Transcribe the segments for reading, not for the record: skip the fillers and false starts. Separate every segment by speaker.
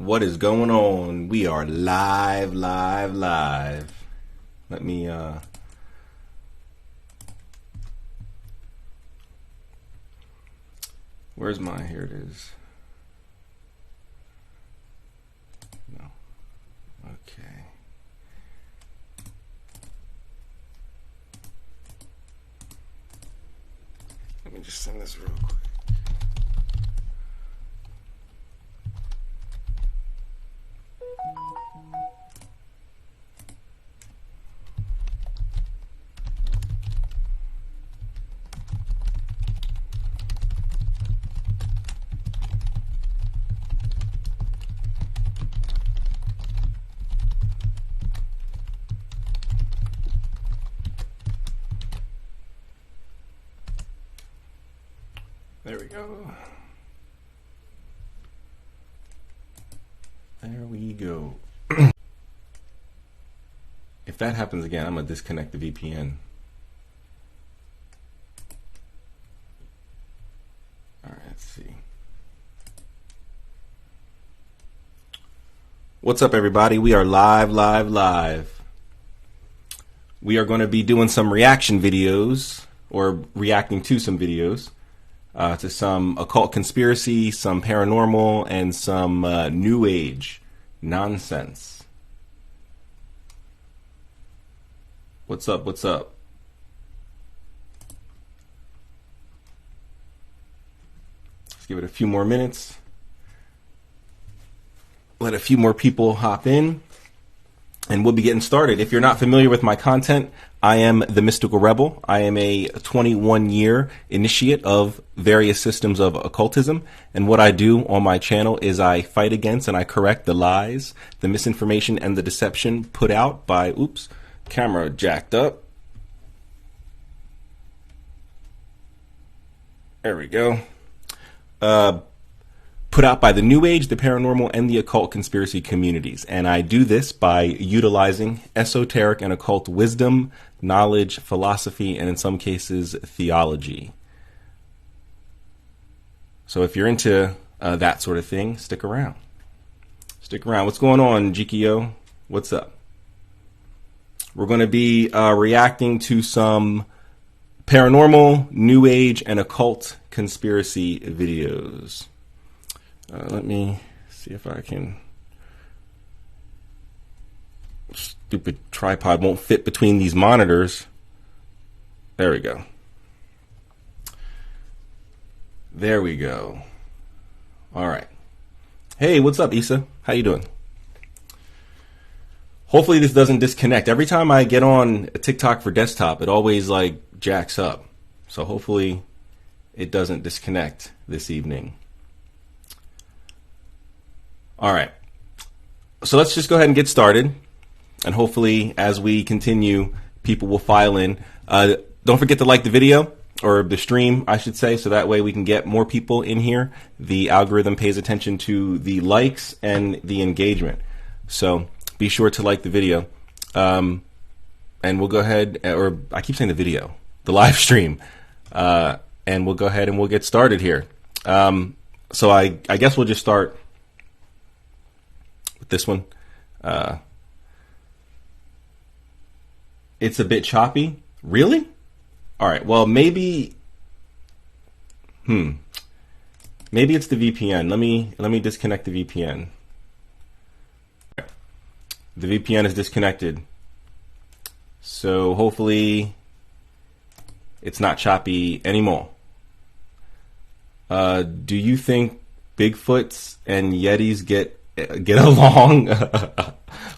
Speaker 1: What is going on? We are live. Let me where's my, here it is. No. Okay. Let me just send this real quick. There we go. There we go. If that happens again, I'm going to disconnect the VPN. All right, let's see. What's up, everybody? We are live. We are going to be doing some reaction videos, or reacting to some videos. To some occult conspiracy, some paranormal, and some new age nonsense. What's up? Let's give it a few more minutes. Let a few more people hop in, and we'll be getting started. If you're not familiar with my content, I am the Mystical Rebel. I am a 21-year initiate of various systems of occultism. And what I do on my channel is I fight against and I correct the lies, the misinformation, and the deception put out by, camera jacked up. There we go. Put out by the New Age, the paranormal, and the occult conspiracy communities. And I do this by utilizing esoteric and occult wisdom, knowledge, philosophy, and in some cases, theology. So if you're into that sort of thing, stick around. What's going on, GKO? What's up? We're going to be reacting to some paranormal, New Age, and occult conspiracy videos. Let me see if I can. Stupid tripod won't fit between these monitors. There we go. All right. Hey, what's up, Issa? How you doing? Hopefully this doesn't disconnect. Every time I get on TikTok for desktop, it always jacks up. So hopefully it doesn't disconnect this evening. All right, so let's just go ahead and get started, and hopefully as we continue, people will file in. Don't forget to like the video, or the stream, I should say, so that way we can get more people in here. The algorithm pays attention to the likes and the engagement, so be sure to like the video, and we'll go ahead, or I keep saying the video, the live stream, and we'll go ahead and we'll get started here. So I guess we'll just start this one. It's a bit choppy. Really? All right. Well, maybe it's the VPN. Let me disconnect the VPN. The VPN is disconnected. So hopefully it's not choppy anymore. Do you think Bigfoots and Yetis get along?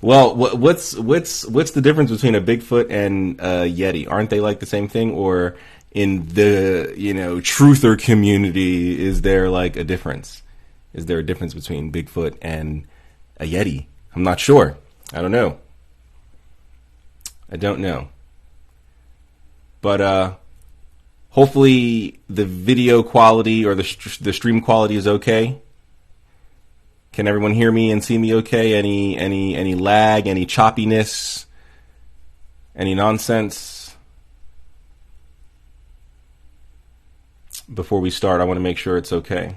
Speaker 1: Well, what's the difference between a Bigfoot and a Yeti? Aren't they like the same thing? Or in the truther community, is there a difference? Is there a difference between Bigfoot and a Yeti? I'm not sure. I don't know. But hopefully the video quality or the stream quality is okay. Can everyone hear me and see me okay? Any lag, any choppiness, any nonsense? Before we start, I want to make sure it's okay.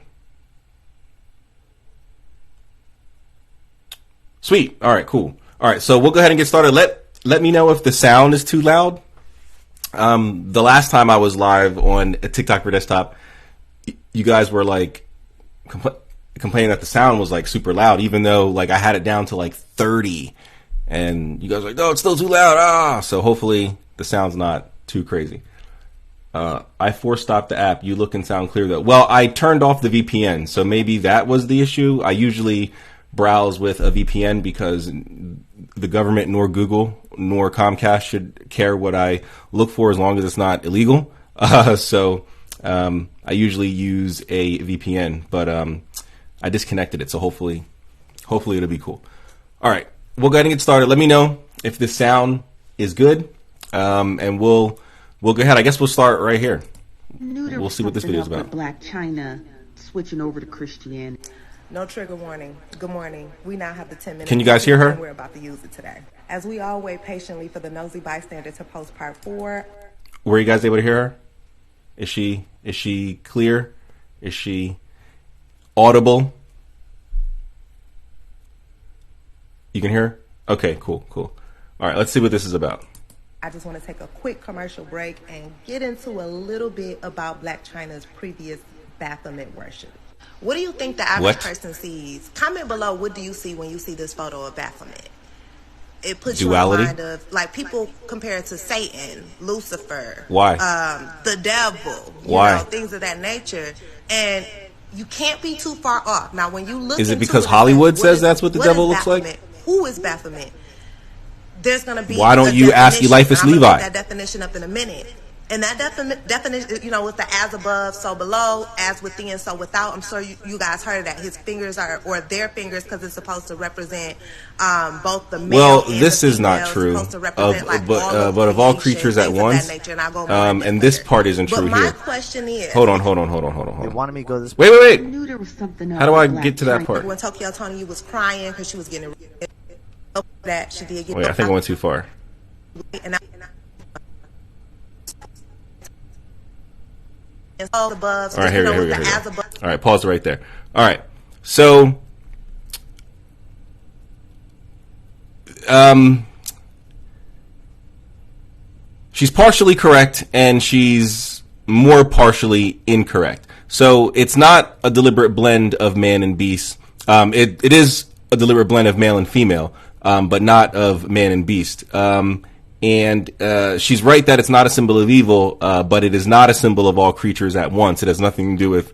Speaker 1: Sweet. All right, cool. All right, so we'll go ahead and get started. Let me know if the sound is too loud. The last time I was live on TikTok for Desktop, you guys were like complaining that the sound was like super loud, even though like I had it down to like 30, and you guys were like, no, it's still too loud. So hopefully the sound's not too crazy. I force stopped the app. You look and sound clear though. Well, I turned off the VPN, so maybe that was the issue. I usually browse with a VPN because the government nor Google nor Comcast should care what I look for as long as it's not illegal. So I usually use a VPN, but I disconnected it, so hopefully it'll be cool. All right, we'll go ahead and get started. Let me know if the sound is good, and we'll go ahead. I guess we'll start right here. We'll see what this video is about.
Speaker 2: Blac Chyna switching over to Christianity.
Speaker 3: No trigger warning. Good morning. We now have the 10 minutes.
Speaker 1: Can you guys hear her?
Speaker 3: We're about to use it today. As we all wait patiently for the nosy bystander to post part 4.
Speaker 1: Were you guys able to hear her? Is she clear? Is she audible? You can hear her? Okay, cool. All right, let's see what this is about.
Speaker 3: I just want to take a quick commercial break and get into a little bit about Blac Chyna's previous Baphomet worship. What do you think the average person sees? Comment below, what do you see when you see this photo of Baphomet? It puts
Speaker 1: duality?
Speaker 3: You in mind of, like, people compare it to Satan, Lucifer.
Speaker 1: Why?
Speaker 3: The devil.
Speaker 1: Why?
Speaker 3: Know, things of that nature. And you can't be too far off. Now, when you look
Speaker 1: Is it
Speaker 3: into
Speaker 1: because
Speaker 3: it,
Speaker 1: Hollywood says that's what the devil looks like?
Speaker 3: Who is Baphomet? There's going to be.
Speaker 1: Why don't you ask Eliphas Levi?
Speaker 3: I'm going to get that definition up in a minute. And that definition, you know, with the as above, so below, as within, so without. I'm sure you guys heard that. His fingers are, or their fingers, because it's supposed to represent both the male
Speaker 1: well,
Speaker 3: and
Speaker 1: this
Speaker 3: the
Speaker 1: is not true. But of all creatures at once. And this part isn't true here.
Speaker 3: But my question is.
Speaker 1: Hold on.
Speaker 4: They wanted me to go this.
Speaker 1: Wait.
Speaker 2: I knew there was something
Speaker 1: How do I get to that part?
Speaker 3: When Tokyo Tony was crying because she was getting that she did get.
Speaker 1: Wait, I think I went too far.
Speaker 3: All
Speaker 1: right, here we go. All right, pause right there. All right, so she's partially correct and she's more partially incorrect. So it's not a deliberate blend of man and beast. It is a deliberate blend of male and female, but not of man and beast. And she's right that it's not a symbol of evil, but it is not a symbol of all creatures at once. It has nothing to do with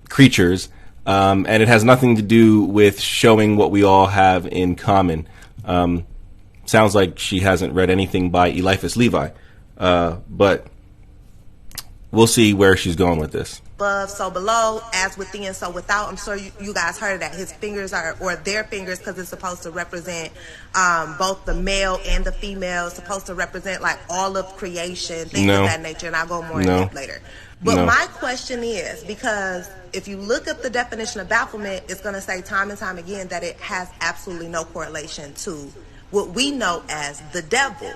Speaker 1: creatures, and it has nothing to do with showing what we all have in common. Sounds like she hasn't read anything by Eliphas Levi, but we'll see where she's going with this.
Speaker 3: Above, so below, as within, so without. I'm sure you guys heard that. His fingers are, or their fingers, because it's supposed to represent both the male and the female. It's supposed to represent like all of creation, things of that nature, and I'll go more into that later. But my question is, because if you look up the definition of Baphomet, it's going to say time and time again that it has absolutely no correlation to what we know as the devil.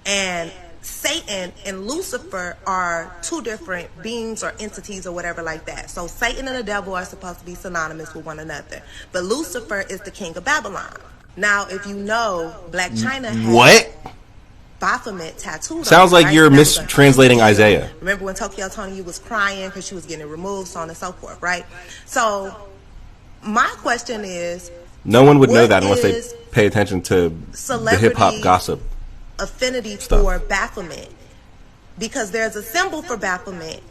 Speaker 3: And Satan and Lucifer are two different beings or entities or whatever like that. So Satan and the devil are supposed to be synonymous with one another. But Lucifer is the king of Babylon. Now, if you know, Blac Chyna has Baphomet tattooed.
Speaker 1: Sounds like you're mistranslating Isaiah.
Speaker 3: Remember when Tokyo Tony was crying because she was getting removed, so on and so forth, right? So my question is,
Speaker 1: no one would know that unless they pay attention to the hip-hop gossip
Speaker 3: affinity for Baphomet, because there's a symbol for Baphomet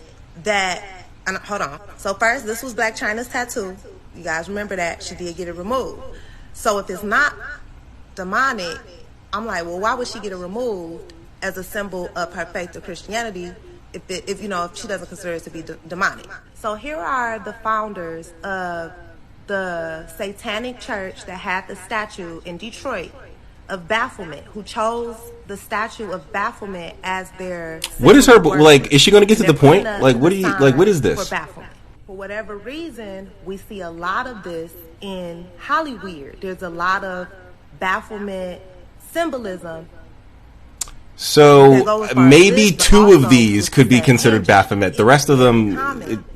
Speaker 3: that, and hold on. So first, this was Blac Chyna's tattoo. You guys remember that she did get it removed. So if it's not demonic, I'm like, well, why would she get it removed as a symbol of her faith to Christianity if you know, if she doesn't consider it to be demonic? So here are the founders of the Satanic Church that had the statue in Detroit of Baphomet, who chose the statue of Baphomet as their.
Speaker 1: What is her like? Is she going to get to the point? Like, what do you like? What is this?
Speaker 3: For Baphomet, for whatever reason, we see a lot of this in Hollywood. There's a lot of Baphomet symbolism.
Speaker 1: So maybe two of these could be considered Baphomet. The rest of them,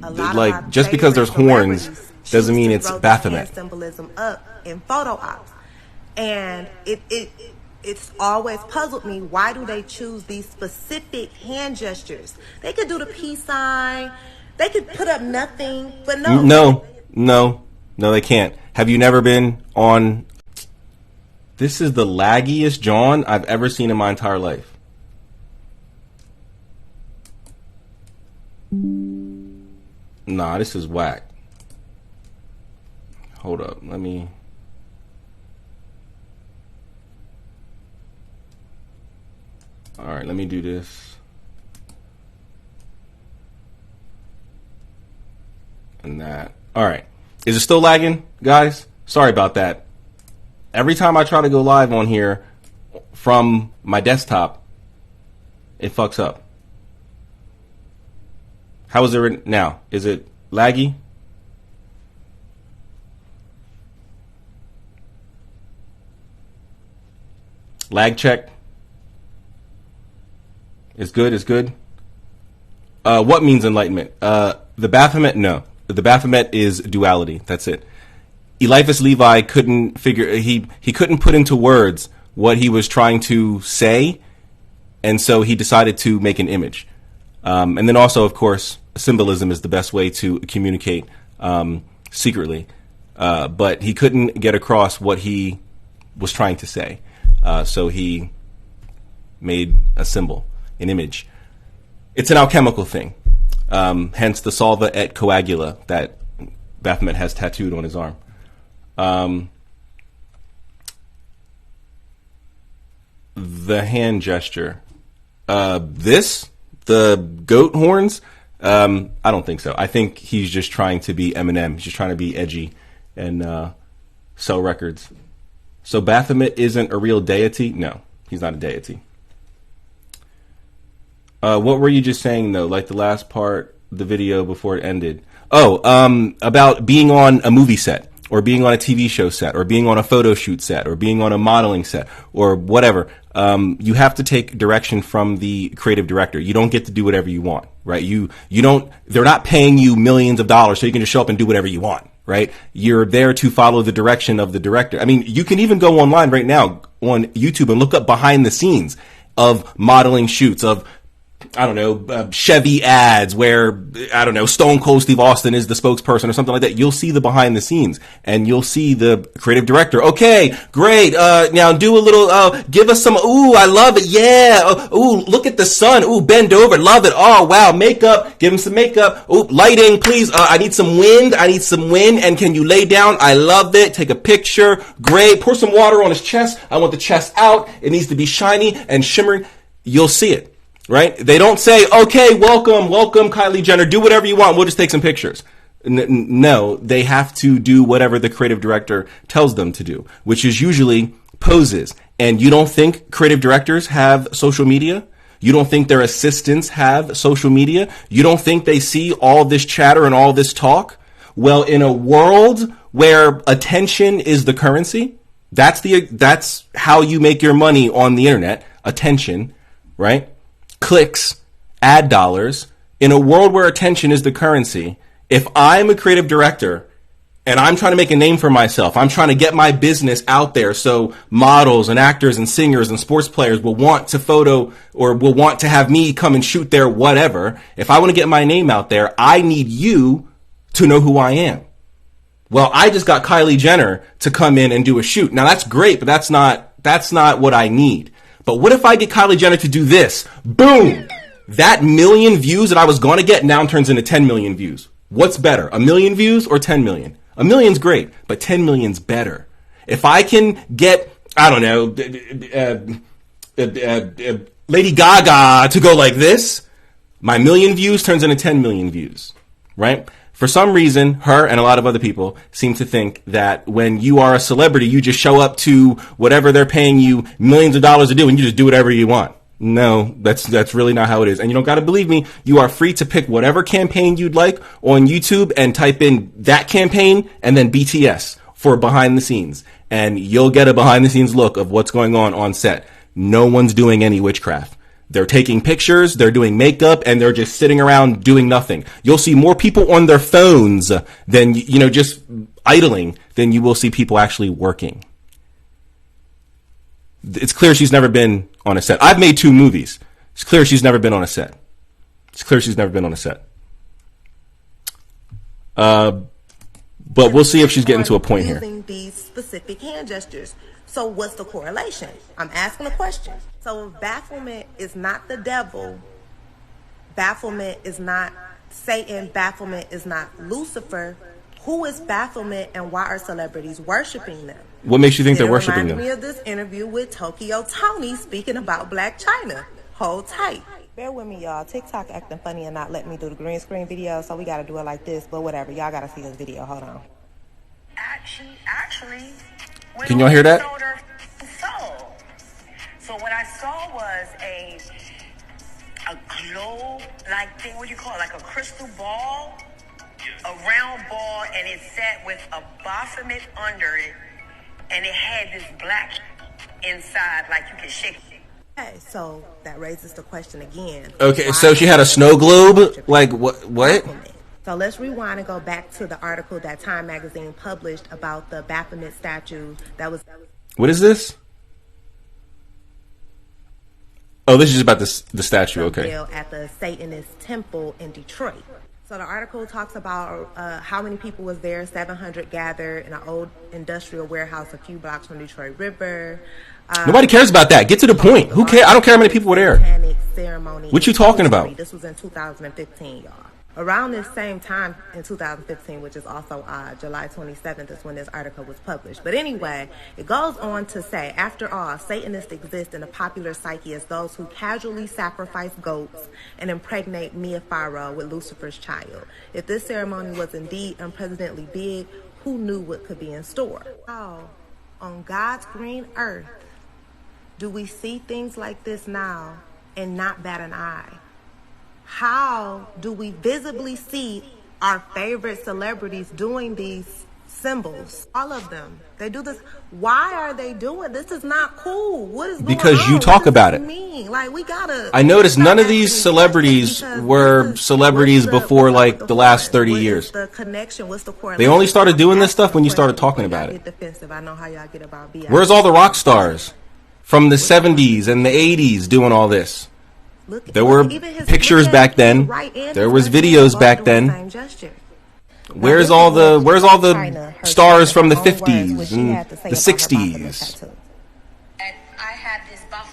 Speaker 1: like, just because there's horns doesn't mean it's Baphomet.
Speaker 3: Symbolism up in photo ops. And it's always puzzled me, why do they choose these specific hand gestures? They could do the peace sign, they could put up nothing, but
Speaker 1: No, they can't. Have you never been on... This is the laggiest John I've ever seen in my entire life. Nah, this is whack. Hold up, let me... Alright, let me do this. And that. Alright. Is it still lagging, guys? Sorry about that. Every time I try to go live on here from my desktop, it fucks up. How is it now? Is it laggy? Lag check. It's good. It's good. What means enlightenment? The Baphomet? No. The Baphomet is duality. That's it. Eliphas Levi couldn't figure. He couldn't put into words what he was trying to say, and so he decided to make an image. And then also, of course, symbolism is the best way to communicate secretly. But he couldn't get across what he was trying to say, so he made a symbol. An image. It's an alchemical thing. Hence the Salva et Coagula that Baphomet has tattooed on his arm. The hand gesture. The goat horns? I don't think so. I think he's just trying to be Eminem. He's just trying to be edgy and sell records. So Baphomet isn't a real deity? No, he's not a deity. What were you just saying, though? Like the last part, the video before it ended. Oh, about being on a movie set, or being on a TV show set, or being on a photo shoot set, or being on a modeling set, or whatever. You have to take direction from the creative director. You don't get to do whatever you want, right? You don't, they're not paying you millions of dollars so you can just show up and do whatever you want, right? You're there to follow the direction of the director. I mean, you can even go online right now on YouTube and look up behind the scenes of modeling shoots, of I don't know, Chevy ads where, I don't know, Stone Cold Steve Austin is the spokesperson or something like that. You'll see the behind the scenes and you'll see the creative director. Okay, great. Now do a little, give us some, ooh, I love it. Yeah. Ooh, look at the sun. Ooh, bend over. Love it. Oh, wow. Makeup. Give him some makeup. Ooh, lighting, please. I need some wind. And can you lay down? I love it. Take a picture. Great. Pour some water on his chest. I want the chest out. It needs to be shiny and shimmering. You'll see it. Right? They don't say, okay, welcome, Kylie Jenner, do whatever you want, we'll just take some pictures. No, they have to do whatever the creative director tells them to do, which is usually poses. And you don't think creative directors have social media? You don't think their assistants have social media? You don't think they see all this chatter and all this talk? Well, in a world where attention is the currency, that's how you make your money on the internet, attention, right? Clicks, ad dollars. In a world where attention is the currency, if I'm a creative director and I'm trying to make a name for myself, I'm trying to get my business out there so models and actors and singers and sports players will want to photo or will want to have me come and shoot their whatever. If I want to get my name out there, I need you to know who I am. Well, I just got Kylie Jenner to come in and do a shoot. Now that's great, but that's not what I need. But what if I get Kylie Jenner to do this? Boom! That million views that I was going to get now turns into 10 million views. What's better, 1 million views or 10 million? 1 million's great, but 10 million's better. If I can get, I don't know, Lady Gaga to go like this, my 1 million views turns into 10 million views, right? For some reason, her and a lot of other people seem to think that when you are a celebrity, you just show up to whatever they're paying you millions of dollars to do and you just do whatever you want. No, that's really not how it is. And you don't got to believe me. You are free to pick whatever campaign you'd like on YouTube and type in that campaign and then BTS for behind the scenes. And you'll get a behind the scenes look of what's going on set. No one's doing any witchcraft. They're taking pictures, they're doing makeup, and they're just sitting around doing nothing. You'll see more people on their phones than, just idling than you will see people actually working. It's clear she's never been on a set. I've made 2 movies. It's clear she's never been on a set. It's clear she's never been on a set. But we'll see if she's getting to a point here.
Speaker 3: Using these specific hand gestures. So what's the correlation? I'm asking a question. So if bafflement is not the devil, bafflement is not Satan, bafflement is not Lucifer, who is bafflement and why are celebrities worshiping them?
Speaker 1: What makes you think they're worshiping them?
Speaker 3: It reminded me of this interview with Tokyo Tony speaking about Blac Chyna. Hold tight. Bear with me, y'all. TikTok acting funny and not letting me do the green screen video, so we got to do it like this. But whatever. Y'all got to see this video. Hold on.
Speaker 4: Actually,
Speaker 1: can y'all hear that?
Speaker 4: So what I saw was a globe-like thing. What do you call it? Like a crystal ball, a round ball, and it's set with a Baphomet under it, and it had this black inside, like you can shake it.
Speaker 3: Okay, so that raises the question again.
Speaker 1: Okay, so she had a snow globe? Like, what?
Speaker 3: So let's rewind and go back to the article that Time Magazine published about the Baphomet statue that was...
Speaker 1: What is this? Oh, this is just about the statue, okay.
Speaker 3: At the Satanist temple in Detroit. So the article talks about how many people was there. 700 gathered in an old industrial warehouse a few blocks from Detroit River.
Speaker 1: Nobody cares about that. Get to the point. Who cares? I don't care how many people were there. What you talking about?
Speaker 3: This was in 2015, y'all. Around this same time in 2015, which is also July 27th is when this article was published. But anyway, it goes on to say, after all, Satanists exist in the popular psyche as those who casually sacrifice goats and impregnate Mia Farrow with Lucifer's child. If this ceremony was indeed unprecedentedly big, who knew what could be in store? How, on God's green earth, do we see things like this now and not bat an eye? How do we visibly see our favorite celebrities doing these symbols? All of them. They do this. Why are they doing this? Is not cool. What is going on?
Speaker 1: Because you talk about it.
Speaker 3: Like, we gotta.
Speaker 1: I noticed none of these celebrities were celebrities before like the last 30 years.
Speaker 3: The connection. What's the correlation?
Speaker 1: They only started doing this stuff when you started talking about it.
Speaker 3: Defensive. I know how y'all get about BS.
Speaker 1: Where's all the rock stars from the 70s and the 80s doing all this? There were pictures back then. There was videos back then. Where's all the stars from the 50s and the 60s?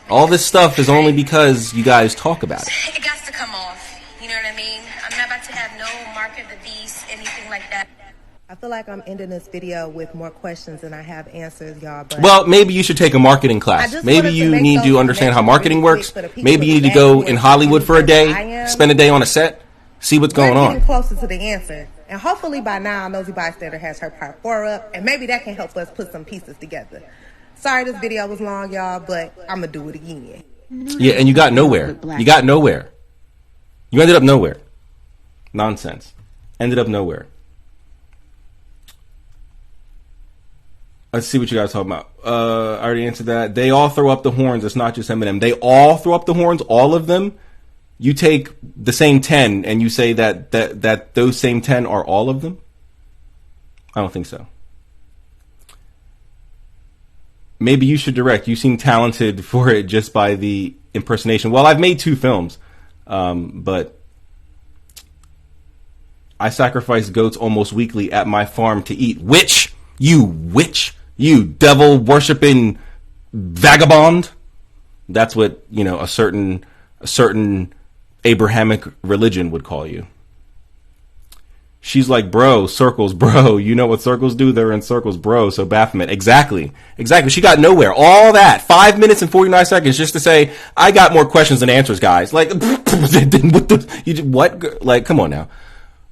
Speaker 1: All this stuff is only because you guys talk about it.
Speaker 5: It got to come off. You know what I mean? I'm not about to have no mark of the beast, anything like that.
Speaker 3: I feel like I'm ending this video with more questions than I have answers, y'all. But
Speaker 1: well, maybe you should take a marketing class. Maybe you need to understand how marketing works. Maybe you need to go in Hollywood for a day, spend a day on a set, see what's going on.
Speaker 3: Getting closer to the answer. And hopefully by now, Nosy Bystander has her part 4 up, and maybe that can help us put some pieces together. Sorry this video was long, y'all, but I'm going to do it again.
Speaker 1: Yeah, and you got nowhere. You got nowhere. You ended up nowhere. Nonsense. Ended up nowhere. Let's see what you guys talking about. I already answered that. They all throw up the horns. It's not just Eminem. They all throw up the horns. All of them. You take the same 10 and you say that those same 10 are all of them. I don't think so. Maybe you should direct. You seem talented for it just by the impersonation. Well, I've made 2 films, but I sacrifice goats almost weekly at my farm to eat. Witch, you devil worshipping vagabond. That's what, you know, a certain Abrahamic religion would call you. She's like, bro, circles, bro. You know what circles do? They're in circles, bro. So Baphomet. Exactly. She got nowhere. All that. 5 minutes and 49 seconds just to say, I got more questions than answers, guys. Like, what? Like, come on now.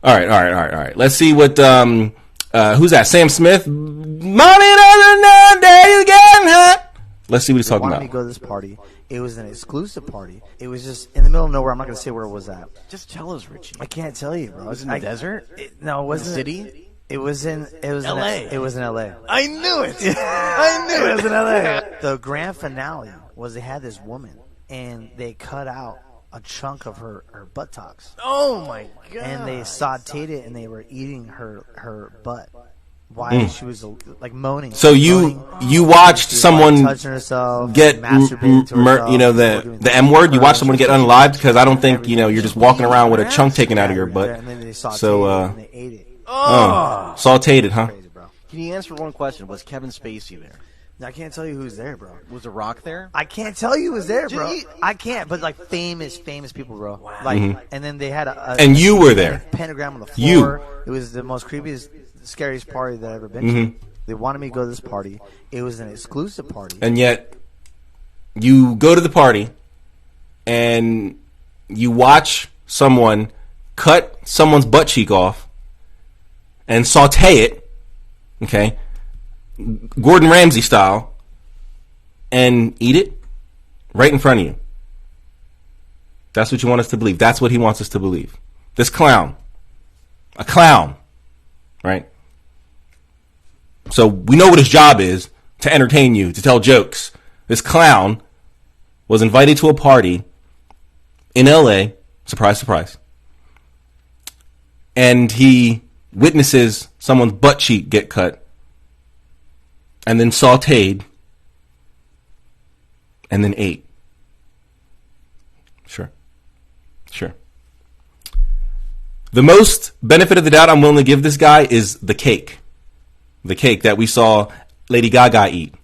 Speaker 1: All right. Let's see what, who's that? Sam Smith? Mommy doesn't know daddy's getting hot. Let's see what he's talking about.
Speaker 6: Wanted me to go to this party. It was an exclusive party. It was just in the middle of nowhere. I'm not going to say where it was at.
Speaker 7: Just tell us, Richie.
Speaker 6: I can't tell you, bro.
Speaker 7: It was in the desert?
Speaker 6: No, it wasn't.
Speaker 7: City?
Speaker 6: It was in
Speaker 7: L.A.
Speaker 6: It was in L.A.
Speaker 7: I knew it. I knew it.
Speaker 6: It was in L.A. The grand finale was they had this woman, and they cut out a chunk of her buttocks.
Speaker 7: Oh, my God.
Speaker 6: And they sauteed it, and they were eating her butt. why she was like moaning.
Speaker 1: So you watched someone
Speaker 6: touching herself,
Speaker 1: get
Speaker 6: masturbating to herself,
Speaker 1: the M word. You watched someone get unalived, because I don't think you're just walking around with a chunk taken out of your butt.
Speaker 6: And then they sauteed
Speaker 1: So
Speaker 6: it and they ate it.
Speaker 1: sauteed it, huh?
Speaker 6: Crazy, bro.
Speaker 8: Can you answer one question? Was Kevin Spacey there?
Speaker 6: I can't tell you who's there, bro.
Speaker 8: Was The Rock there?
Speaker 6: I can't tell you who's there, bro. I can't, but like famous people, bro. Like, and then they had
Speaker 1: And you were there.
Speaker 6: Pentagram on the floor.
Speaker 1: You.
Speaker 6: It was the most creepiest, scariest party that I've ever been to. They wanted me to go to this party. It was an exclusive party.
Speaker 1: And yet, you go to the party, and you watch someone cut someone's butt cheek off and saute it, okay, Gordon Ramsay style, and eat it right in front of you. That's what you want us to believe. That's what he wants us to believe. This clown. A clown. Right? So we know what his job is, to entertain you, to tell jokes. This clown was invited to a party in LA, surprise, surprise, and he witnesses someone's butt cheek get cut and then sauteed and then ate. Sure. The most benefit of the doubt I'm willing to give this guy is the cake. The cake that we saw Lady Gaga eat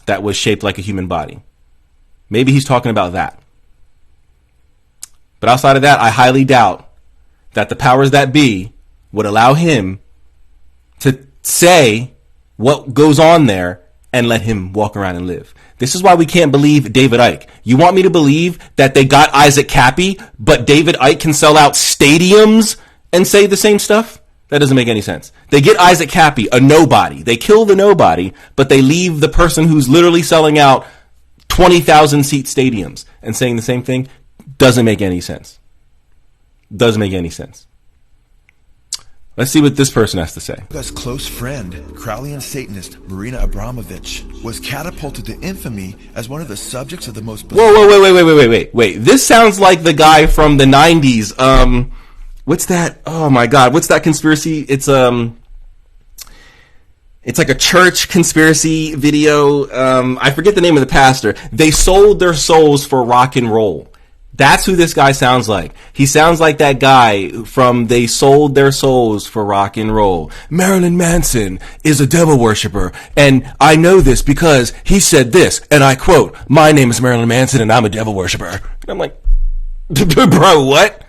Speaker 1: that was shaped like a human body. Maybe he's talking about that. But outside of that, I highly doubt that the powers that be would allow him to say what goes on there and let him walk around and live. This is why we can't believe David Icke. You want me to believe that they got Isaac Cappy, but David Icke can sell out stadiums and say the same stuff? That doesn't make any sense. They get Isaac Cappy, a nobody. They kill the nobody, but they leave the person who's literally selling out 20,000 seat stadiums and saying the same thing. Doesn't make any sense. Doesn't make any sense. Let's see what this person has to say.
Speaker 9: Gaga's close friend, Crowleyan Satanist Marina Abramovich, was catapulted to infamy as one of the subjects of the most...
Speaker 1: Wait. This sounds like the guy from the 90s. What's that? Oh my God. What's that conspiracy? It's like a church conspiracy video. I forget the name of the pastor. They sold their souls for rock and roll. That's who this guy sounds like. He sounds like that guy from They Sold Their Souls for Rock and Roll. Marilyn Manson is a devil worshiper, and I know this because he said this, and I quote, "My name is Marilyn Manson and I'm a devil worshiper." And I'm like, bro, what?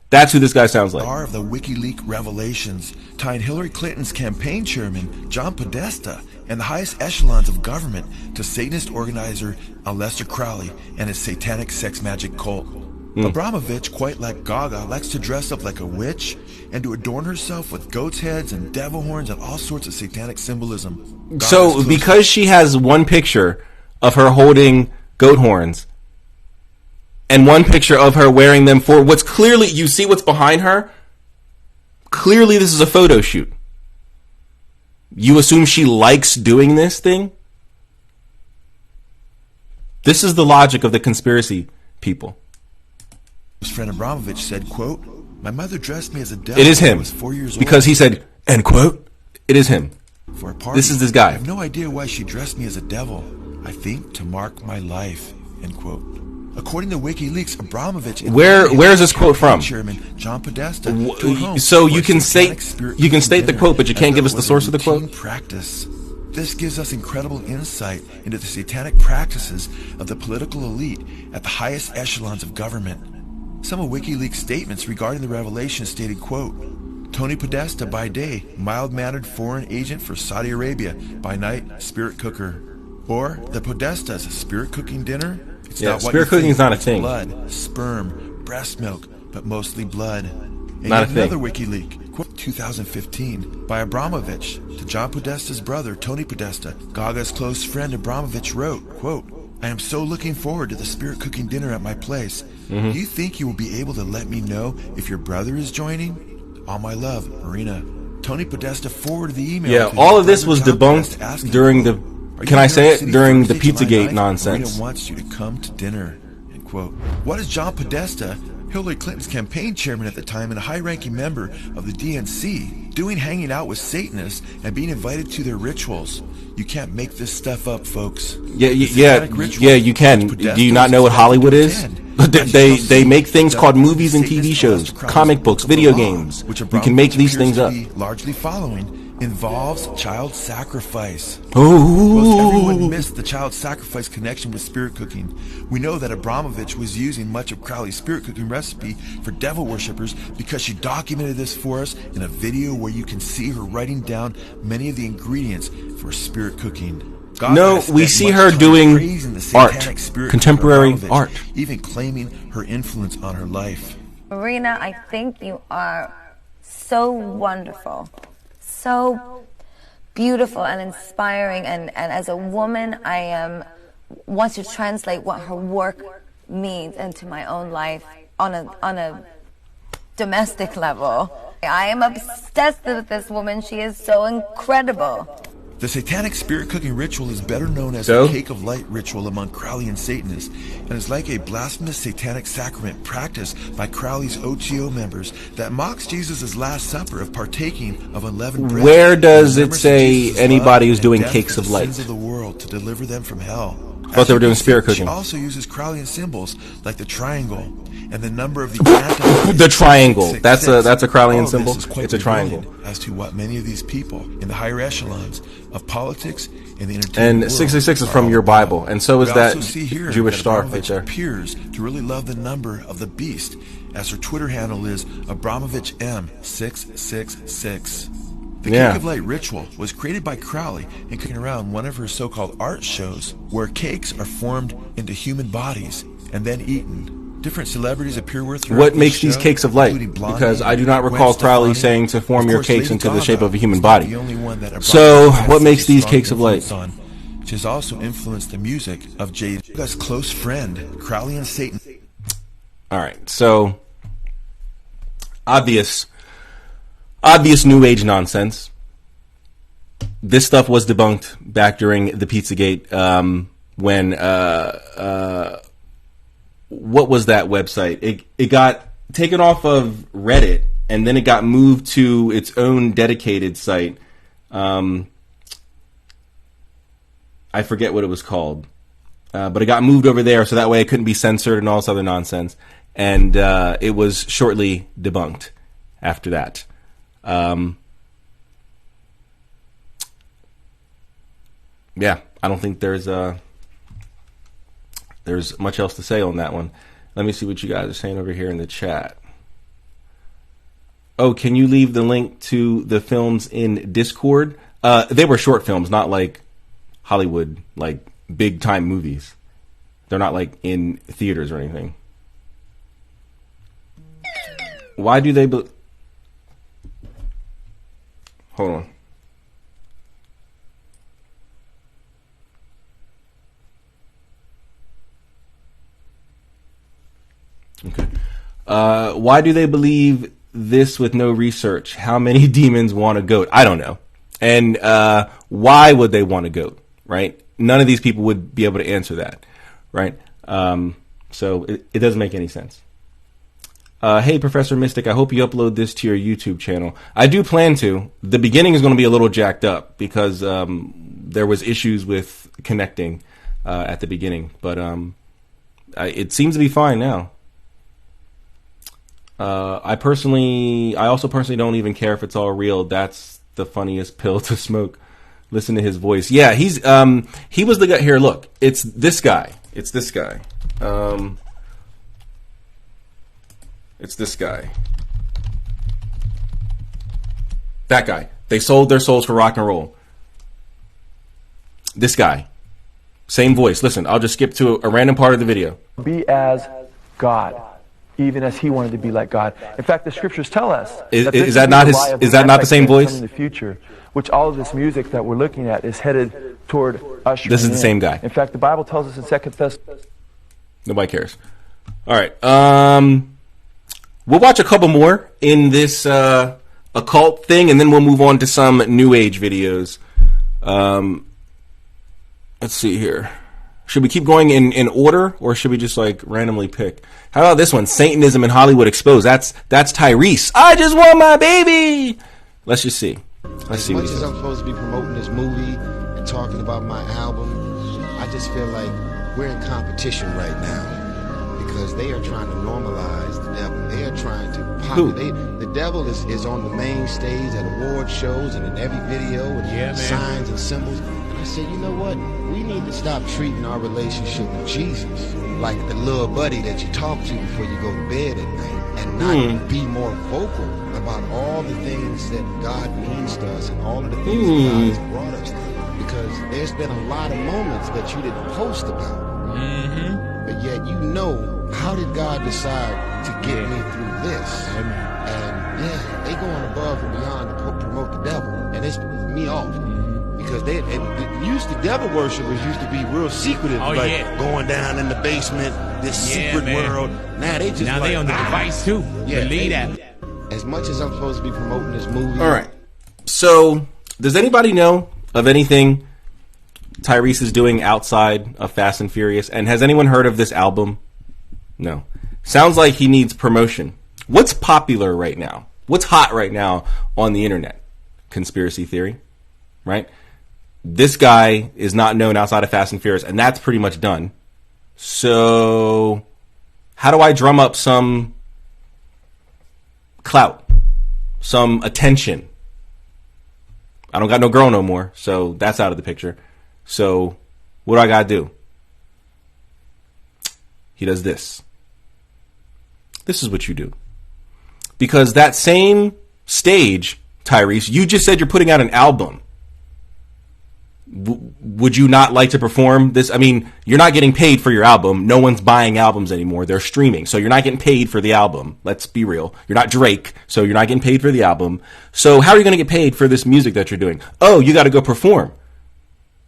Speaker 1: That's who this guy sounds like.
Speaker 9: Of the WikiLeaks revelations tied Hillary Clinton's campaign chairman, John Podesta, and the highest echelons of government to Satanist organizer Aleister Crowley and his satanic sex magic cult. Abramovich, quite like Gaga, likes to dress up like a witch and to adorn herself with goat's heads and devil horns and all sorts of satanic symbolism.
Speaker 1: So, because she has one picture of her holding goat horns and one picture of her wearing them for what's clearly, you see what's behind her? Clearly this is a photo shoot. You assume she likes doing this thing? This is the logic of the conspiracy people.
Speaker 9: His friend Abramovich said, quote, "My mother dressed me as a devil."
Speaker 1: It is him.
Speaker 9: When I was 4 years
Speaker 1: because
Speaker 9: old.
Speaker 1: He said, end quote. It is him.
Speaker 9: For a party.
Speaker 1: This is this guy.
Speaker 9: I have no idea why she dressed me as a devil. I think to mark my life, end quote. According to WikiLeaks, Abramovich...
Speaker 1: Where is this quote from?
Speaker 9: Chairman John Podesta
Speaker 1: so you can state the quote, but you can't give us the source of the quote?
Speaker 9: Practice. This gives us incredible insight into the satanic practices of the political elite at the highest echelons of government. Some of WikiLeaks' statements regarding the revelation stated, quote, "Tony Podesta by day, mild-mannered foreign agent for Saudi Arabia, by night, spirit cooker." Or, the Podesta's spirit cooking dinner? It's not what
Speaker 1: spirit cooking is not a
Speaker 9: it's
Speaker 1: thing.
Speaker 9: Blood, sperm, breast milk, but mostly blood. And
Speaker 1: not a thing.
Speaker 9: Another WikiLeaks, quote, 2015, by Abramovich to John Podesta's brother, Tony Podesta. Gaga's close friend Abramovich wrote, quote, "I am so looking forward to the spirit cooking dinner at my place. Do you think you will be able to let me know if your brother is joining? All my love, Marina." Tony Podesta forwarded the email.
Speaker 1: Yeah, all of this was debunked during the, can I say it, during the Pizzagate nonsense.
Speaker 9: Marina wants you to come to dinner, end quote. What does John Podesta Hillary Clinton's campaign chairman at the time and a high-ranking member of the DNC, hanging out with Satanists and being invited to their rituals. You can't make this stuff up, folks.
Speaker 1: Yeah, you can. Do you not know what Hollywood is? They make things called movies and TV shows, comic books, video games. You can make these things up.
Speaker 9: Largely following involves child sacrifice.
Speaker 1: Oh.
Speaker 9: Most everyone missed the child sacrifice connection with spirit cooking. We know that Abramovich was using much of Crowley's spirit cooking recipe for devil worshippers because she documented this for us in a video where you can see her writing down many of the ingredients for spirit cooking.
Speaker 1: No, we see her doing art, contemporary art.
Speaker 9: Even claiming her influence on her life.
Speaker 10: Marina, I think you are so wonderful, so beautiful and inspiring, and as a woman, I want to translate what her work means into my own life on a domestic level. I am obsessed with this woman. She is so incredible.
Speaker 9: The satanic spirit cooking ritual is better known as the Cake of Light ritual among Crowleyan Satanists, and is like a blasphemous satanic sacrament practiced by Crowley's OTO members that mocks Jesus' Last Supper of partaking of unleavened bread.
Speaker 1: Where does it say anybody who's doing cakes of light?
Speaker 9: Sins of the world to deliver them from hell.
Speaker 1: I thought they were doing spirit cooking.
Speaker 9: She also uses Crowleyan symbols like the triangle and the number of the
Speaker 1: the triangle. That's a Crowleyan symbol. It's a triangle.
Speaker 9: As to what many of these people in the higher echelons of politics and the entertainment
Speaker 1: and 666 is from your Bible, and so is that Jewish star right there.
Speaker 9: Appears to really love the number of the beast, as her Twitter handle is Abramovich M666. The Cake of Light ritual was created by Crowley and came around one of her so-called art shows, where cakes are formed into human bodies and then eaten. Different celebrities appear with
Speaker 1: what makes these cakes of light? Because I do not recall Crowley saying to form your cakes into the shape of a human body. So, what makes these cakes of light?
Speaker 9: Which has also influenced the music of Jay Ga's close friend, Crowleyan Satan.
Speaker 1: Alright, so obvious New Age nonsense. This stuff was debunked back during the Pizzagate, when what was that website? It got taken off of Reddit, and then it got moved to its own dedicated site. I forget what it was called, but it got moved over there, so that way it couldn't be censored and all this other nonsense. And it was shortly debunked after that. Yeah, I don't think there's much else to say on that one. Let me see what you guys are saying over here in the chat. Oh, can you leave the link to the films in Discord? They were short films, not like Hollywood, like big time movies. They're not like in theaters or anything. Why do they... Hold on. Okay. Why do they believe this with no research? How many demons want a goat? I don't know. And why would they want a goat, right? None of these people would be able to answer that, right? So it doesn't make any sense. Hey, Professor Mystic, I hope you upload this to your YouTube channel. I do plan to. The beginning is going to be a little jacked up because there was issues with connecting at the beginning. But it seems to be fine now. I also personally don't even care if it's all real. That's the funniest pill to smoke. Listen to his voice. Yeah, he was the guy. Here, look. It's this guy. It's this guy. It's this guy. That guy. They sold their souls for rock and roll. This guy. Same voice. Listen, I'll just skip to a random part of the video.
Speaker 11: Be as God, even as he wanted to be like God. In fact, the scriptures tell us
Speaker 1: is that not the same voice?
Speaker 11: In the future, which all of this music that we're looking at is headed toward ushering
Speaker 1: This is the same guy.
Speaker 11: In fact, the Bible tells us in 2 Thessalonians.
Speaker 1: Nobody cares. All right. We'll watch a couple more in this occult thing, and then we'll move on to some New Age videos. Let's see here. Should we keep going in order, or should we just like randomly pick? How about this one? Satanism in Hollywood exposed. That's Tyrese. I just want my baby. Let's just see. Let's see what he says.
Speaker 12: As much as I'm supposed to be promoting this movie and talking about my album, I just feel like we're in competition right now because they are trying to normalize the devil. They are trying to the devil is on the main stage at award shows and in every video with signs and symbols. And I said, you know what? We need to stop treating our relationship with Jesus like the little buddy that you talk to before you go to bed at night, and not be more vocal about all the things that God means to us and all of the things that God has brought us through. Because there's been a lot of moments that you didn't post about, but yet you know, how did God decide to get me through this? And yeah, they going above and beyond to promote the devil, and it's me off. Because the devil worshippers used to be real secretive, going down in the basement, this secret world. Now they just
Speaker 13: they on the device too. Believe that.
Speaker 12: As much as I'm supposed to be promoting this movie.
Speaker 1: All right. So, does anybody know of anything Tyrese is doing outside of Fast and Furious? And has anyone heard of this album? No. Sounds like he needs promotion. What's popular right now? What's hot right now on the internet? Conspiracy theory, right? This guy is not known outside of Fast and Furious, and that's pretty much done. So, how do I drum up some clout, some attention? I don't got no girl no more, so that's out of the picture. So, what do I gotta do? He does this. This is what you do. Because that same stage, Tyrese, you just said you're putting out an album. Would you not like to perform this? I mean, you're not getting paid for your album. No one's buying albums anymore. They're streaming. So you're not getting paid for the album. Let's be real. You're not Drake, so you're not getting paid for the album. So how are you going to get paid for this music that you're doing? Oh, you got to go perform.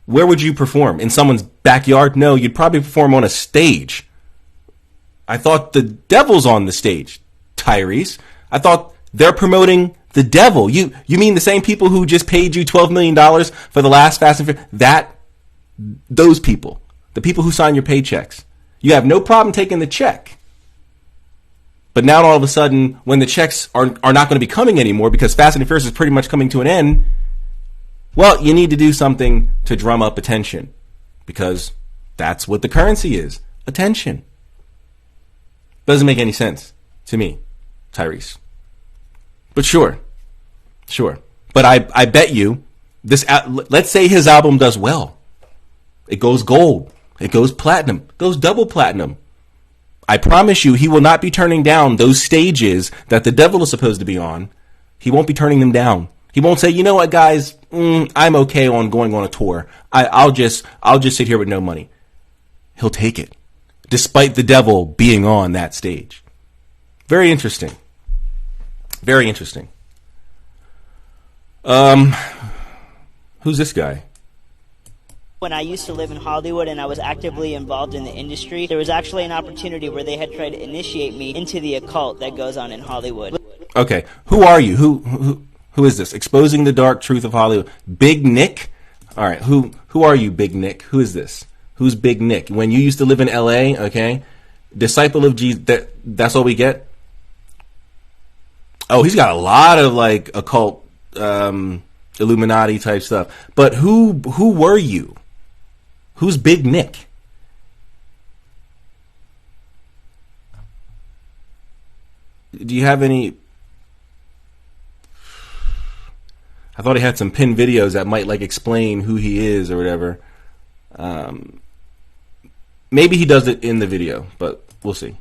Speaker 1: Where would you perform? In someone's backyard? No, you'd probably perform on a stage. I thought the devil's on the stage, Tyrese. I thought they're promoting the devil. You mean the same people who just paid you $12 million for the last Fast and Furious? Those people. The people who sign your paychecks. You have no problem taking the check. But now all of a sudden, when the checks are not going to be coming anymore because Fast and Furious is pretty much coming to an end, well, you need to do something to drum up attention. Because that's what the currency is. Attention. Doesn't make any sense to me, Tyrese. But sure. But I bet you, let's say his album does well. It goes gold. It goes platinum. It goes double platinum. I promise you, he will not be turning down those stages that the devil is supposed to be on. He won't be turning them down. He won't say, you know what, guys, I'm okay on going on a tour. I'll just sit here with no money. He'll take it, despite the devil being on that stage. Very interesting. Very interesting. Who's this guy?
Speaker 14: When I used to live in Hollywood and I was actively involved in the industry, there was actually an opportunity where they had tried to initiate me into the occult that goes on in Hollywood.
Speaker 1: Okay, who are you? Who is this? Exposing the dark truth of Hollywood. Big Nick? All right, who are you, Big Nick? Who is this? Who's Big Nick? When you used to live in L.A., okay? Disciple of Jesus, that's all we get? Oh, he's got a lot of like occult, Illuminati type stuff. But who were you? Who's Big Nick? Do you have any? I thought he had some pinned videos that might like explain who he is or whatever. Maybe he does it in the video, but we'll see.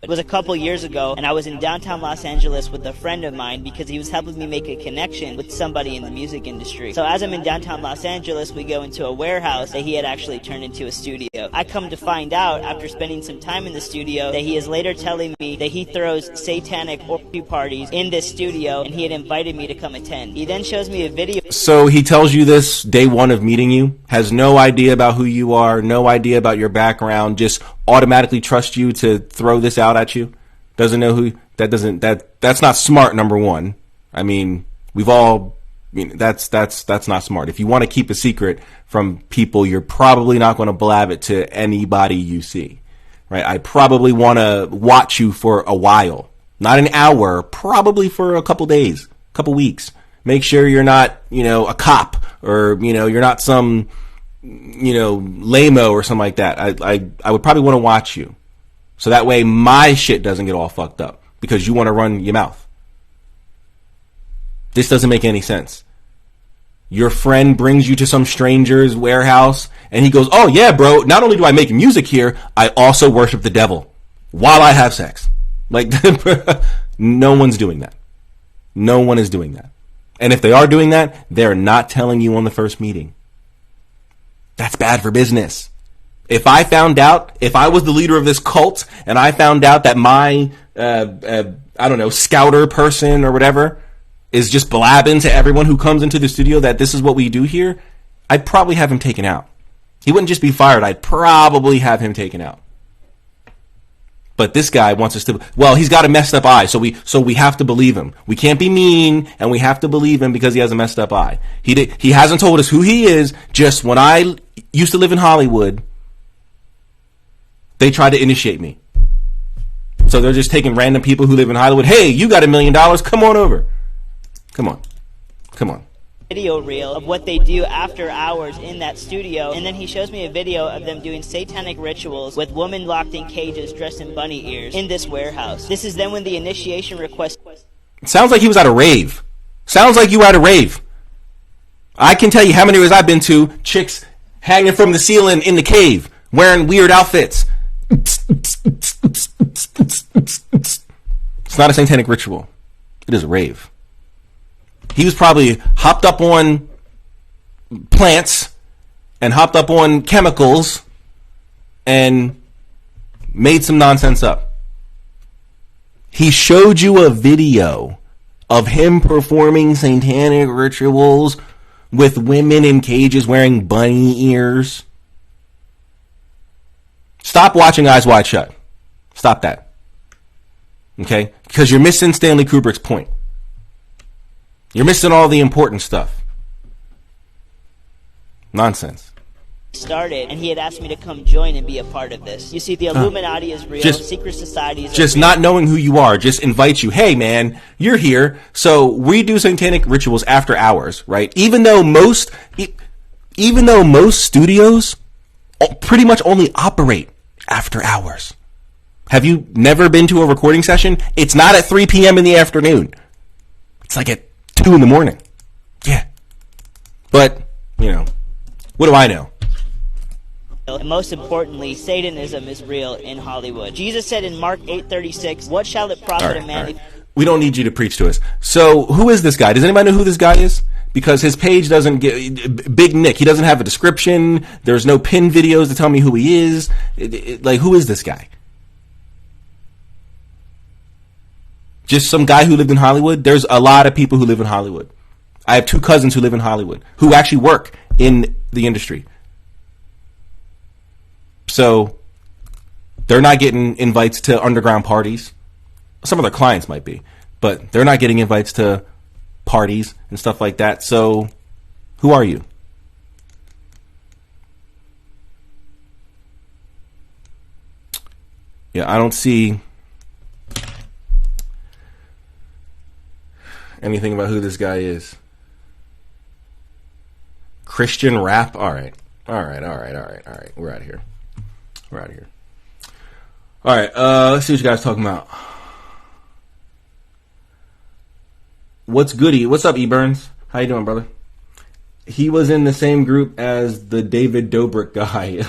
Speaker 14: It was a couple years ago, and I was in downtown Los Angeles with a friend of mine because he was helping me make a connection with somebody in the music industry. So as I'm in downtown Los Angeles, we go into a warehouse that he had actually turned into a studio. I come to find out, after spending some time in the studio, that he is later telling me that he throws satanic orgy parties in this studio, and he had invited me to come attend. He then shows me a video.
Speaker 1: So he tells you this day one of meeting you, has no idea about who you are, no idea about your background, just automatically trust you to throw this out at you? Doesn't know who that's not smart, number one. I mean, we've all mean, that's not smart. If you want to keep a secret from people, you're probably not going to blab it to anybody you see, right? I probably want to watch you for a while, not an hour, probably for a couple days, couple weeks. Make sure you're not, a cop, or, you're not some, lame-o or something like that. I would probably want to watch you. So that way my shit doesn't get all fucked up because you want to run your mouth. This doesn't make any sense. Your friend brings you to some stranger's warehouse and he goes, oh yeah, bro, not only do I make music here, I also worship the devil while I have sex. Like, no one's doing that. No one is doing that. And if they are doing that, they're not telling you on the first meeting. That's bad for business. If I was the leader of this cult and I found out that my, scouter person or whatever is just blabbing to everyone who comes into the studio that this is what we do here, I'd probably have him taken out. He wouldn't just be fired. I'd probably have him taken out. But this guy wants us to, he's got a messed up eye, so we have to believe him. We can't be mean, and we have to believe him because he has a messed up eye. He hasn't told us who he is. Just when I used to live in Hollywood, they tried to initiate me. So they're just taking random people who live in Hollywood. Hey, you got $1 million. Come on over. Come on.
Speaker 14: Video reel of what they do after hours in that studio, and then he shows me a video of them doing satanic rituals with women locked in cages dressed in bunny ears in this warehouse. This is then when the initiation request...
Speaker 1: Sounds like he was at a rave. Sounds like you were at a rave. I can tell you how many raves I've been to, chicks hanging from the ceiling in the cave, wearing weird outfits. It's not a satanic ritual. It is a rave. He was probably hopped up on plants and hopped up on chemicals and made some nonsense up. He showed you a video of him performing satanic rituals with women in cages wearing bunny ears. Stop watching Eyes Wide Shut. Stop that. Okay? Because you're missing Stanley Kubrick's point. You're missing all the important stuff. Nonsense.
Speaker 14: Started, and he had asked me to come join and be a part of this. You see, the Illuminati is real, secret societies
Speaker 1: just
Speaker 14: real.
Speaker 1: Not knowing who you are just invites you. Hey man, you're here. So we do satanic rituals after hours, right? Even though most studios pretty much only operate after hours. Have you never been to a recording session? It's not at 3 p.m. in the afternoon. It's like at 2 in the morning. Yeah. But, what do I know?
Speaker 14: And most importantly, Satanism is real in Hollywood. Jesus said in Mark 8:36, what shall it profit a man if...
Speaker 1: We don't need you to preach to us. So, who is this guy? Does anybody know who this guy is? Because his page doesn't get... Big Nick, he doesn't have a description. There's no pin videos to tell me who he is. Who is this guy? Just some guy who lived in Hollywood? There's a lot of people who live in Hollywood. I have 2 cousins who live in Hollywood who actually work in the industry. So they're not getting invites to underground parties. Some of their clients might be, but they're not getting invites to parties and stuff like that. So who are you? Yeah, I don't see anything about who this guy is. Christian rap? All right. We're out of here. All right. Let's see what you guys are talking about. What's goody? What's up, E. Burns? How you doing, brother? He was in the same group as the David Dobrik guy.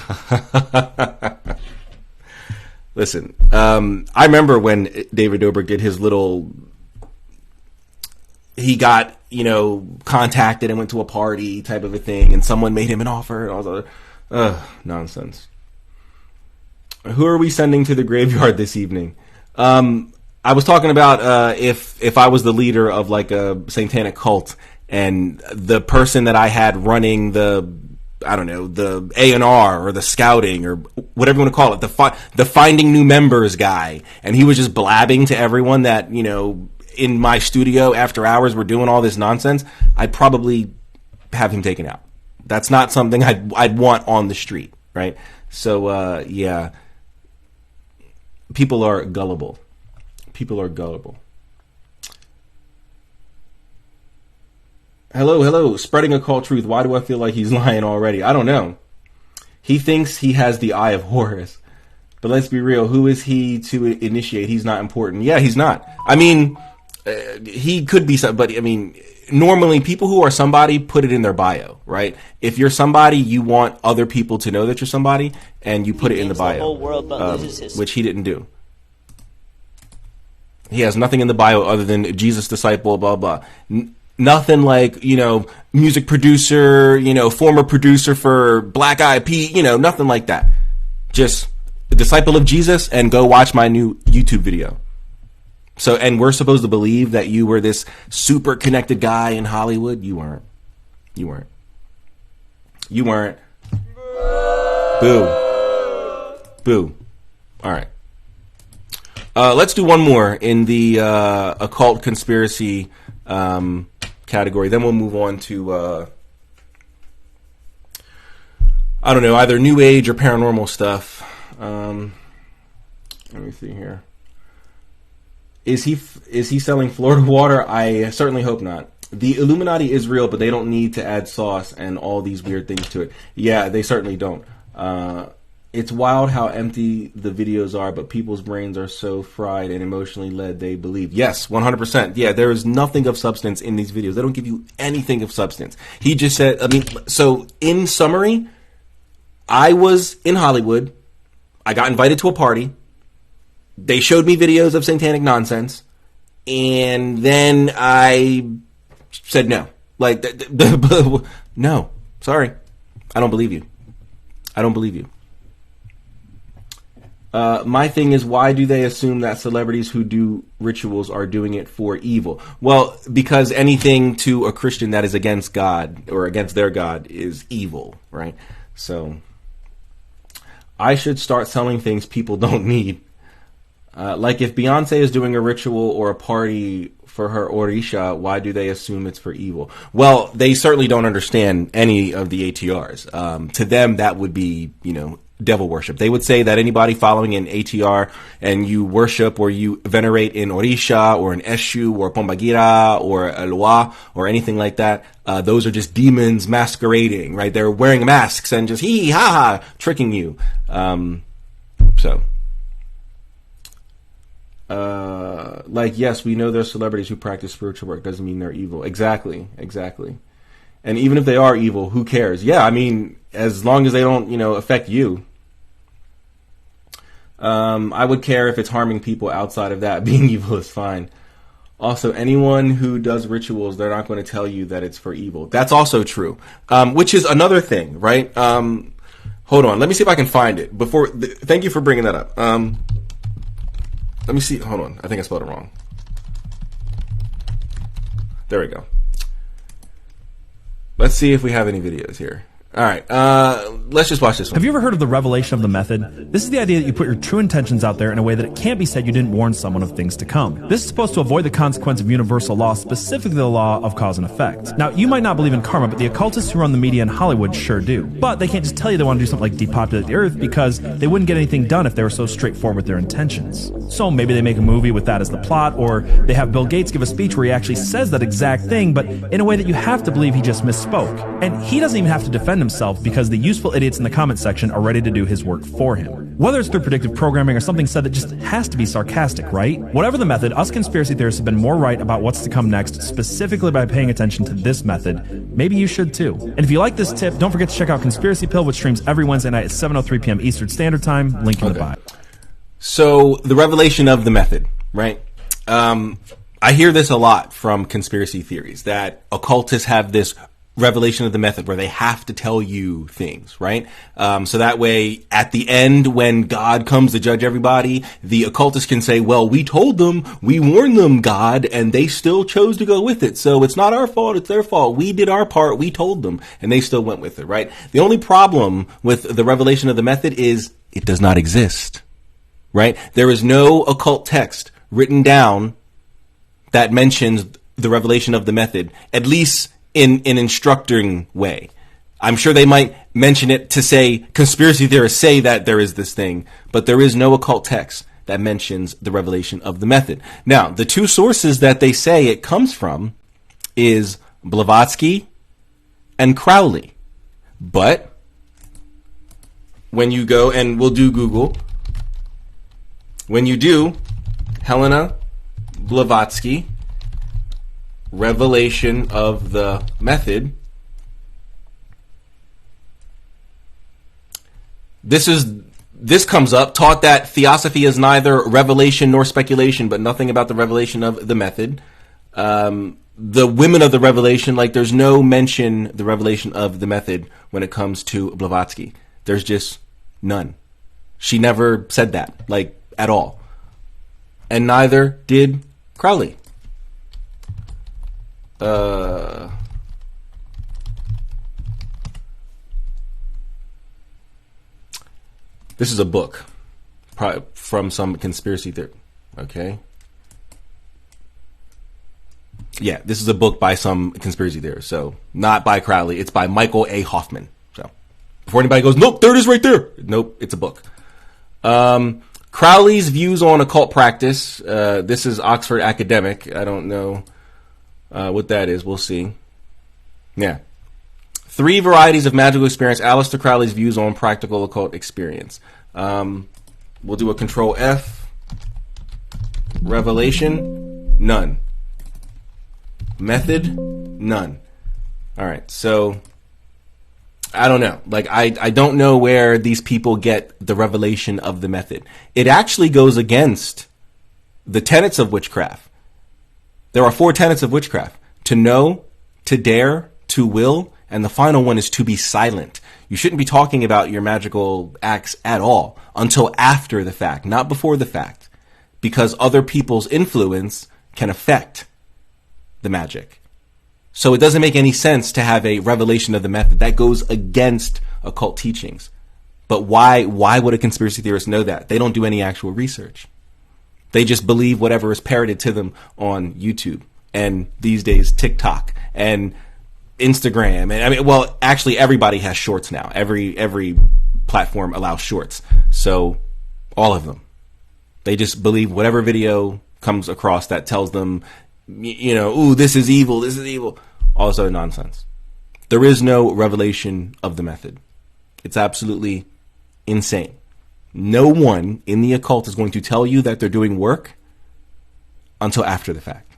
Speaker 1: Listen, I remember when David Dobrik did his little... He got, contacted and went to a party type of a thing, and someone made him an offer. And I was like, nonsense. Who are we sending to the graveyard this evening? I was talking about if I was the leader of like a satanic cult, and the person that I had running the A&R or the scouting or whatever you want to call it, the finding new members guy, and he was just blabbing to everyone that, in my studio after hours, we're doing all this nonsense, I'd probably have him taken out. That's not something I'd want on the street, right? So, yeah. People are gullible. People are gullible. Hello. Spreading occult truth. Why do I feel like he's lying already? I don't know. He thinks he has the eye of Horus. But let's be real. Who is he to initiate? He's not important. Yeah, he's not. I mean, he could be some, but I mean, normally people who are somebody put it in their bio, right? If you're somebody, you want other people to know that you're somebody, and you put it in the bio,
Speaker 14: the whole world, but loses his...
Speaker 1: which he didn't do. He has nothing in the bio other than Jesus disciple, blah, blah. Nothing like, music producer, former producer for Black Eyed Peas, nothing like that. Just a disciple of Jesus, and go watch my new YouTube video. So, and we're supposed to believe that you were this super connected guy in Hollywood. You weren't. Boo. All right. Let's do one more in the occult conspiracy category. Then we'll move on to, I don't know, either New Age or paranormal stuff. Let me see here. Is he selling Florida water? I certainly hope not. The Illuminati is real, but they don't need to add sauce and all these weird things to it. Yeah, they certainly don't. It's wild how empty the videos are, but people's brains are so fried and emotionally led they believe. Yes, 100%. Yeah, there is nothing of substance in these videos. They don't give you anything of substance. He just said, so in summary, I was in Hollywood. I got invited to a party. They showed me videos of satanic nonsense, and then I said no. No, sorry. I don't believe you. My thing is, why do they assume that celebrities who do rituals are doing it for evil? Well, because anything to a Christian that is against God or against their God is evil, right? So I should start selling things people don't need. Like if Beyonce is doing a ritual or a party for her Orisha, why do they assume it's for evil? Well, they certainly don't understand any of the ATRs. To them, that would be, devil worship. They would say that anybody following an ATR and you worship or you venerate an Orisha or an Eshu or Pombagira or a Loa or anything like that, those are just demons masquerading, right? They're wearing masks and just hee ha ha tricking you. Yes, we know there's celebrities who practice spiritual work. Doesn't mean they're evil. Exactly. And even if they are evil, who cares? Yeah, I mean, as long as they don't, affect you. I would care if it's harming people outside of that. Being evil is fine. Also, anyone who does rituals, they're not going to tell you that it's for evil. That's also true. Which is another thing, right? Hold on. Let me see if I can find it. Thank you for bringing that up. Let me see. Hold on. I think I spelled it wrong. There we go. Let's see if we have any videos here. All right, let's just watch this one.
Speaker 15: Have you ever heard of the revelation of the method? This is the idea that you put your true intentions out there in a way that it can't be said you didn't warn someone of things to come. This is supposed to avoid the consequence of universal law, specifically the law of cause and effect. Now, you might not believe in karma, but the occultists who run the media in Hollywood sure do. But they can't just tell you they want to do something like depopulate the earth because they wouldn't get anything done if they were so straightforward with their intentions. So maybe they make a movie with that as the plot, or they have Bill Gates give a speech where he actually says that exact thing, but in a way that you have to believe he just misspoke. And he doesn't even have to defend himself because the useful idiots in the comment section are ready to do his work for him. Whether it's through predictive programming or something said that just has to be sarcastic, right? Whatever the method, us conspiracy theorists have been more right about what's to come next, specifically by paying attention to this method. Maybe you should too. And if you like this tip, don't forget to check out Conspiracy Pill, which streams every Wednesday night at 7:03 p.m. Eastern Standard Time. Link in the bio.
Speaker 1: So, the revelation of the method, right? I hear this a lot from conspiracy theories, that occultists have this revelation of the method where they have to tell you things, right? So that way, at the end, when God comes to judge everybody, the occultists can say, well, we told them, we warned them, God, and they still chose to go with it. So it's not our fault, it's their fault. We did our part, we told them, and they still went with it, right? The only problem with the revelation of the method is it does not exist, right? There is no occult text written down that mentions the revelation of the method, at least in an instructing way. I'm sure they might mention it to say, conspiracy theorists say that there is this thing, but there is no occult text that mentions the revelation of the method. Now, the two sources that they say it comes from is Blavatsky and Crowley. But when you go, and we'll do Google, when you do Helena Blavatsky, revelation of the method, this comes up, taught that theosophy is neither revelation nor speculation, but nothing about the revelation of the method. The women of the revelation, like there's no mention the revelation of the method when it comes to Blavatsky. There's just none. She never said that, like, at all. And neither did Crowley. This is a book from some conspiracy theory. Okay. Yeah, this is a book by some conspiracy theorist. So not by Crowley. It's by Michael A. Hoffman. So before anybody goes, nope, there it is right there. Nope, it's a book. Crowley's views on occult practice. This is Oxford Academic. I don't know what that is. We'll see. Yeah. 3 varieties of magical experience. Aleister Crowley's views on practical occult experience. We'll do a Control F. Revelation. None. Method. None. All right. So I don't know. Like I don't know where these people get the revelation of the method. It actually goes against the tenets of witchcraft. There are 4 tenets of witchcraft: to know, to dare, to will, and the final one is to be silent. You shouldn't be talking about your magical acts at all until after the fact, not before the fact, because other people's influence can affect the magic. So it doesn't make any sense to have a revelation of the method. That goes against occult teachings. But why would a conspiracy theorist know that? They don't do any actual research. They just believe whatever is parroted to them on YouTube and these days TikTok and Instagram. And I mean, well, actually everybody has shorts now. Every platform allows shorts. So all of them. They just believe whatever video comes across that tells them, you know, ooh, this is evil, this is evil. All this other nonsense. There is no revelation of the method. It's absolutely insane. No one in the occult is going to tell you that they're doing work until after the fact.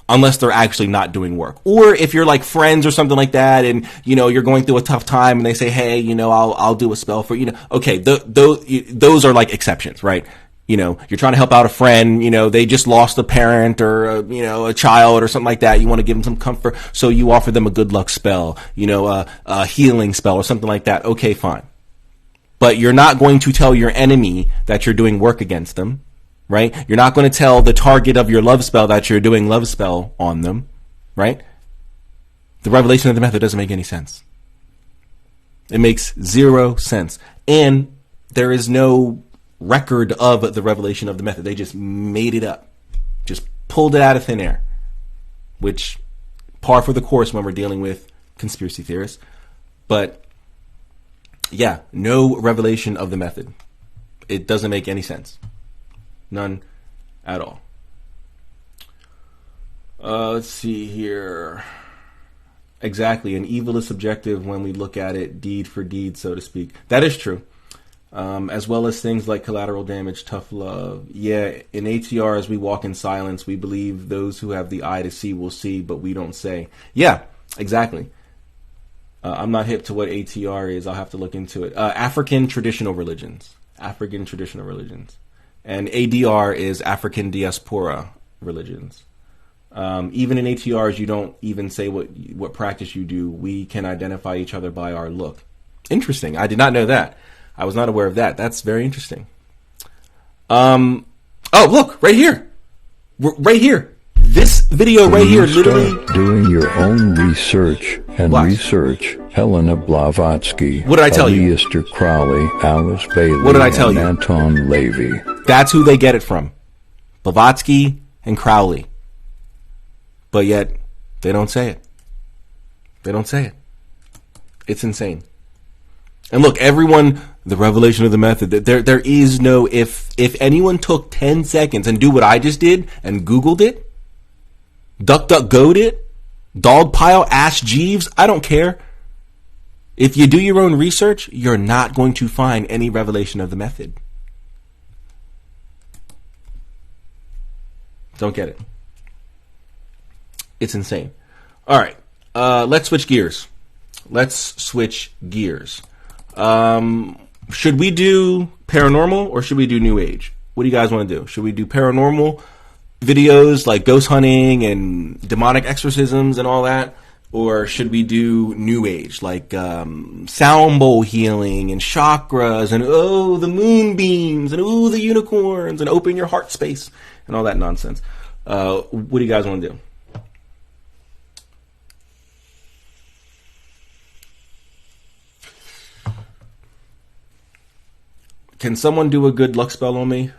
Speaker 1: Unless they're actually not doing work. Or if you're like friends or something like that and, you know, you're going through a tough time and they say, hey, you know, I'll do a spell for, you know, okay, those are like exceptions, right? You know, you're trying to help out a friend, you know, they just lost a parent or, you know, a child or something like that. You want to give them some comfort. So you offer them a good luck spell, you know, a healing spell or something like that. Okay, fine. But you're not going to tell your enemy that you're doing work against them, right? You're not going to tell the target of your love spell that you're doing love spell on them, right? The revelation of the method doesn't make any sense. It makes 0 sense. And there is no record of the revelation of the method. They just made it up. Just pulled it out of thin air. Which, par for the course when we're dealing with conspiracy theorists. But, yeah, no revelation of the method. It doesn't make any sense. None at all. Let's see here. Exactly. An evil is subjective when we look at it deed for deed, so to speak. That is true. As well as things like collateral damage, tough love. Yeah, in ATR, as we walk in silence, we believe those who have the eye to see will see, but we don't say. Yeah, exactly. I'm not hip to what ATR is. I'll have to look into it. African traditional religions. African traditional religions. And ADR is African diaspora religions. Even in ATRs, you don't even say what practice you do. We can identify each other by our look. Interesting. I did not know that. I was not aware of that. That's very interesting. Oh, look, right here. Right here. This video right here literally...
Speaker 16: Start doing your own research and research Helena Blavatsky,
Speaker 1: what did I tell you?
Speaker 16: Aleister Crowley, Alice Bailey,
Speaker 1: what did I tell
Speaker 16: and
Speaker 1: you?
Speaker 16: Anton Lavey.
Speaker 1: That's who they get it from. Blavatsky and Crowley. but yet they don't say it. They don't say it. It's insane. And look, everyone, the revelation of the method, there is no, if anyone took 10 seconds and do what I just did and Googled it, DuckDuckGo'd it, Dogpile, Ask Jeeves, I don't care. If you do your own research, you're not going to find any revelation of the method. Don't get it. It's insane. All right. Let's switch gears. Should we do paranormal or should we do new age? What do you guys want to do? Should we do paranormal videos like ghost hunting and demonic exorcisms and all that? Or should we do new age like sound bowl healing and chakras and the moonbeams and the unicorns and open your heart space and all that nonsense? What do you guys want to do? Can someone do a good luck spell on me?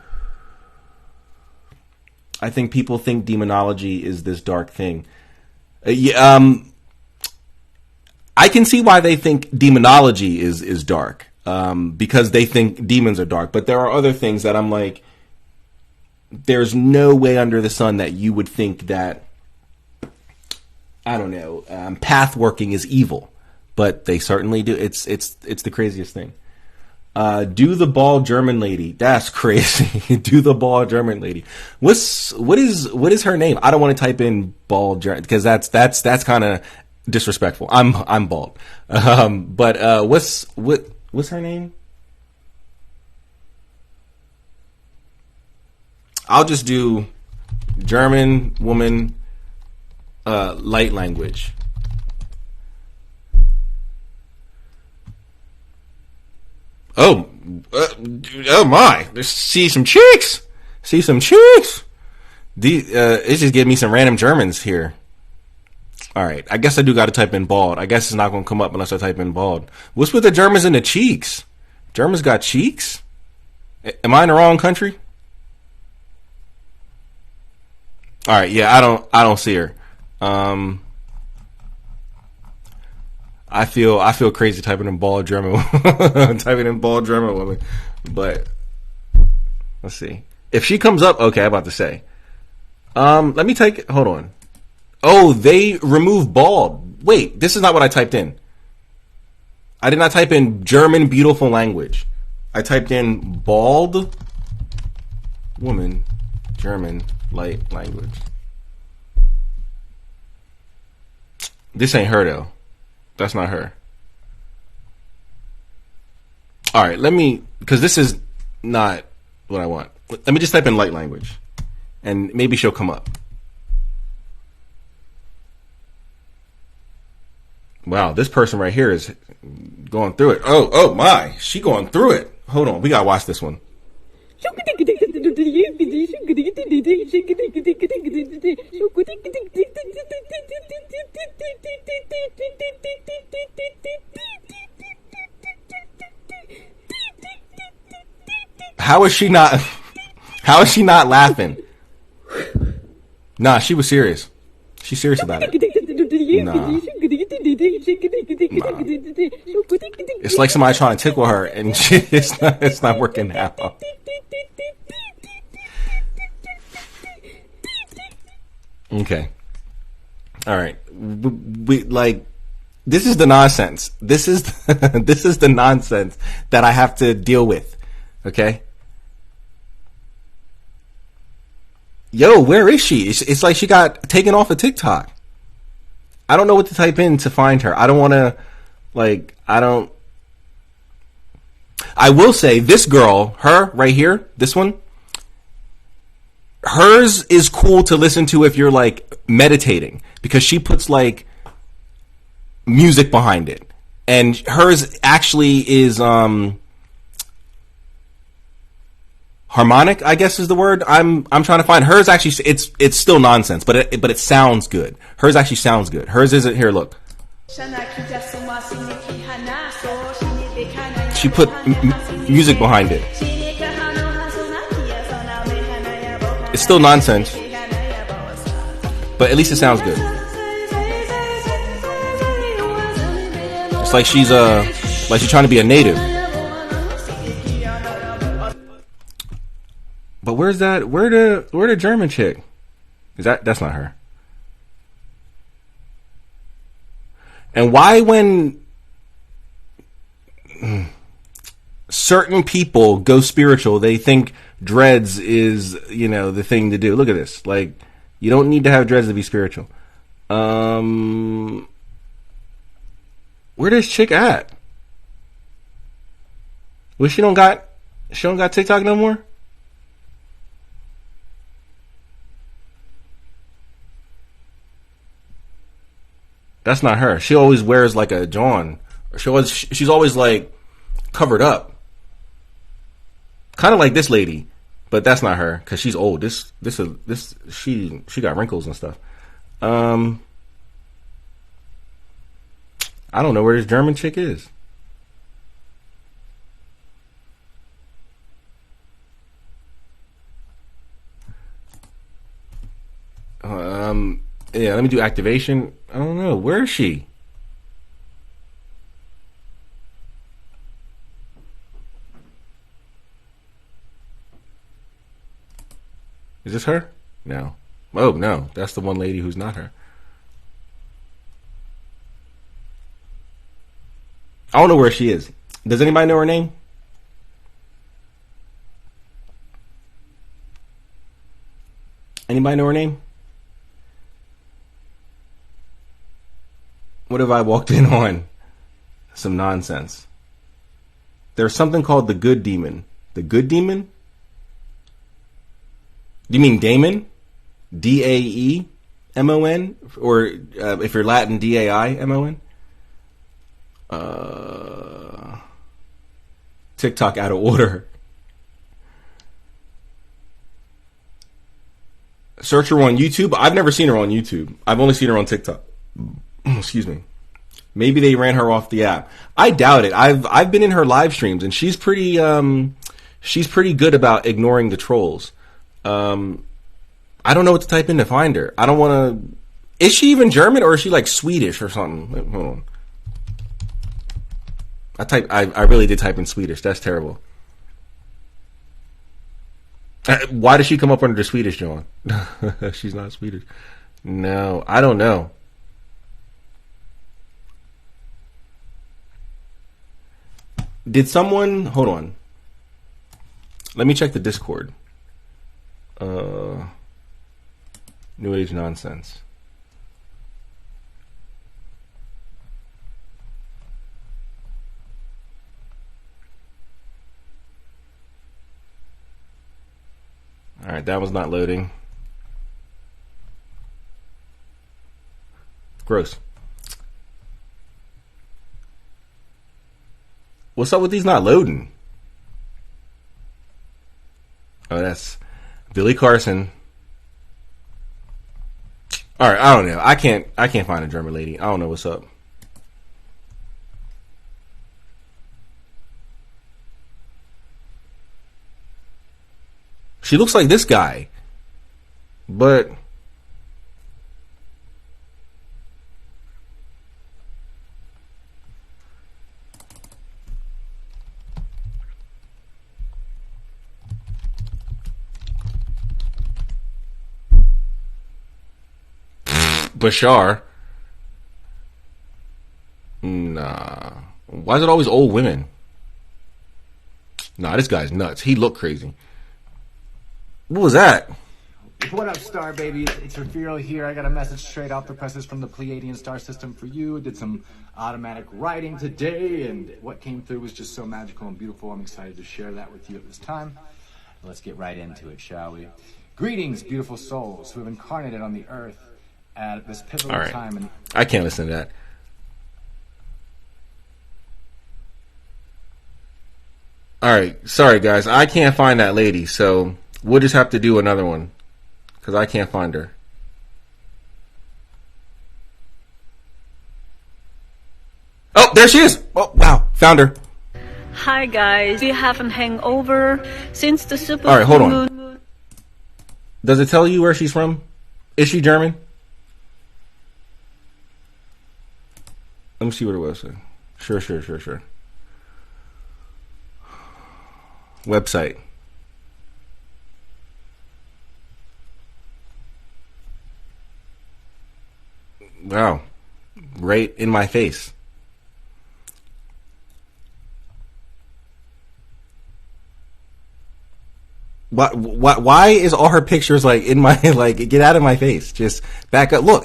Speaker 1: I think people think demonology is this dark thing. I can see why they think demonology is dark, because they think demons are dark. But there are other things that I'm like, there's no way under the sun that you would think that, I don't know, path working is evil, but they certainly do. It's the craziest thing. Do the bald German lady. That's crazy. Do the bald German lady. What is her name? I don't want to type in bald German because that's kind of disrespectful. I'm bald. But what's her name? I'll just do German woman, light language. Oh my! See some cheeks. It just gave me some random Germans here. All right, I guess I do got to type in bald. I guess it's not going to come up unless I type in bald. What's with the Germans and the cheeks? Germans got cheeks? Am I in the wrong country? All right, yeah, I don't see her. I feel crazy typing in bald German woman, but let's see if she comes up. Okay, I'm about to say. Let me hold on. Oh, they remove bald. Wait, this is not what I typed in. I did not type in German beautiful language. I typed in bald woman German light language. This ain't her though. That's not her. All right, because this is not what I want. Let me just type in light language, and maybe she'll come up. Wow, this person right here is going through it. Oh my, she going through it. Hold on, we gotta watch this one. How is she not laughing? Nah, she was serious. She's serious about it. Nah. It's like somebody trying to tickle her, and it's not working now. Okay. All right. We like, this is the nonsense. This is the nonsense that I have to deal with. Okay. Yo, where is she? It's like she got taken off of TikTok. I don't know what to type in to find her. I don't want to, I will say this girl, her right here, this one, hers is cool to listen to if you're like meditating, because she puts like music behind it, and hers actually is harmonic, I guess is the word I'm trying to find. Hers actually, it's still nonsense, but it sounds good. Hers actually sounds good. Hers isn't. Here, look. She put music behind it. It's still nonsense, But at least it sounds good. It's like she's trying to be a native. But where's that? Where the German chick? That's not her. And why when certain people go spiritual, they think dreads is, the thing to do. Look at this. Like, you don't need to have dreads to be spiritual. Where this chick at? Well, she don't got TikTok no more? That's not her. She always wears like a John. She's always like covered up. Kind of like this lady, but that's not her because she's old. She got wrinkles and stuff. I don't know where this German chick is. Yeah, let me do activation. I don't know. Where is she? Is this her? No. Oh, no. That's the one lady who's not her. I don't know where she is. Does anybody know her name? Anybody know her name? What have I walked in on? Some nonsense. There's something called the Good Demon. The Good Demon? Do you mean Damon? D-A-E-M-O-N? Or if you're Latin, D-A-I-M-O-N? TikTok out of order. Search her on YouTube. I've never seen her on YouTube. I've only seen her on TikTok. Excuse me. Maybe they ran her off the app. I doubt it. I've been in her live streams and she's pretty good about ignoring the trolls. I don't know what to type in to find her. I don't want to. Is she even German or is she like Swedish or something? Hold on. I really did type in Swedish. That's terrible. Why does she come up under the Swedish, John? She's not Swedish. No, I don't know. Did someone... Hold on. Let me check the Discord. New Age Nonsense. Alright, that was not loading. Gross. What's up with these not loading? Oh, that's Billy Carson. Alright, I don't know. I can't find a German lady. I don't know what's up. She looks like this guy. But Bashar. Nah. Why is it always old women? Nah, this guy's nuts. He looked crazy. What was that?
Speaker 17: What up, Star Baby? It's Ethereal here. I got a message straight off the presses from the Pleiadian star system for you. Did some automatic writing today, and what came through was just so magical and beautiful. I'm excited to share that with you at this time. Let's get right into it, shall we? Greetings, beautiful souls who have incarnated on the earth at this pivotal time. And
Speaker 1: I can't listen to that. Alright, sorry guys. I can't find that lady, so we'll just have to do another one. Because I can't find her. Oh, there she is! Oh, wow. Found her.
Speaker 18: Hi guys, we have a hangover since the super
Speaker 1: Alright, hold on. Does it tell you where she's from? Is she German? Let me see what it was. Sure. Website. Wow. Right in my face. Why is all her pictures like in my, like, get out of my face? Just back up. Look,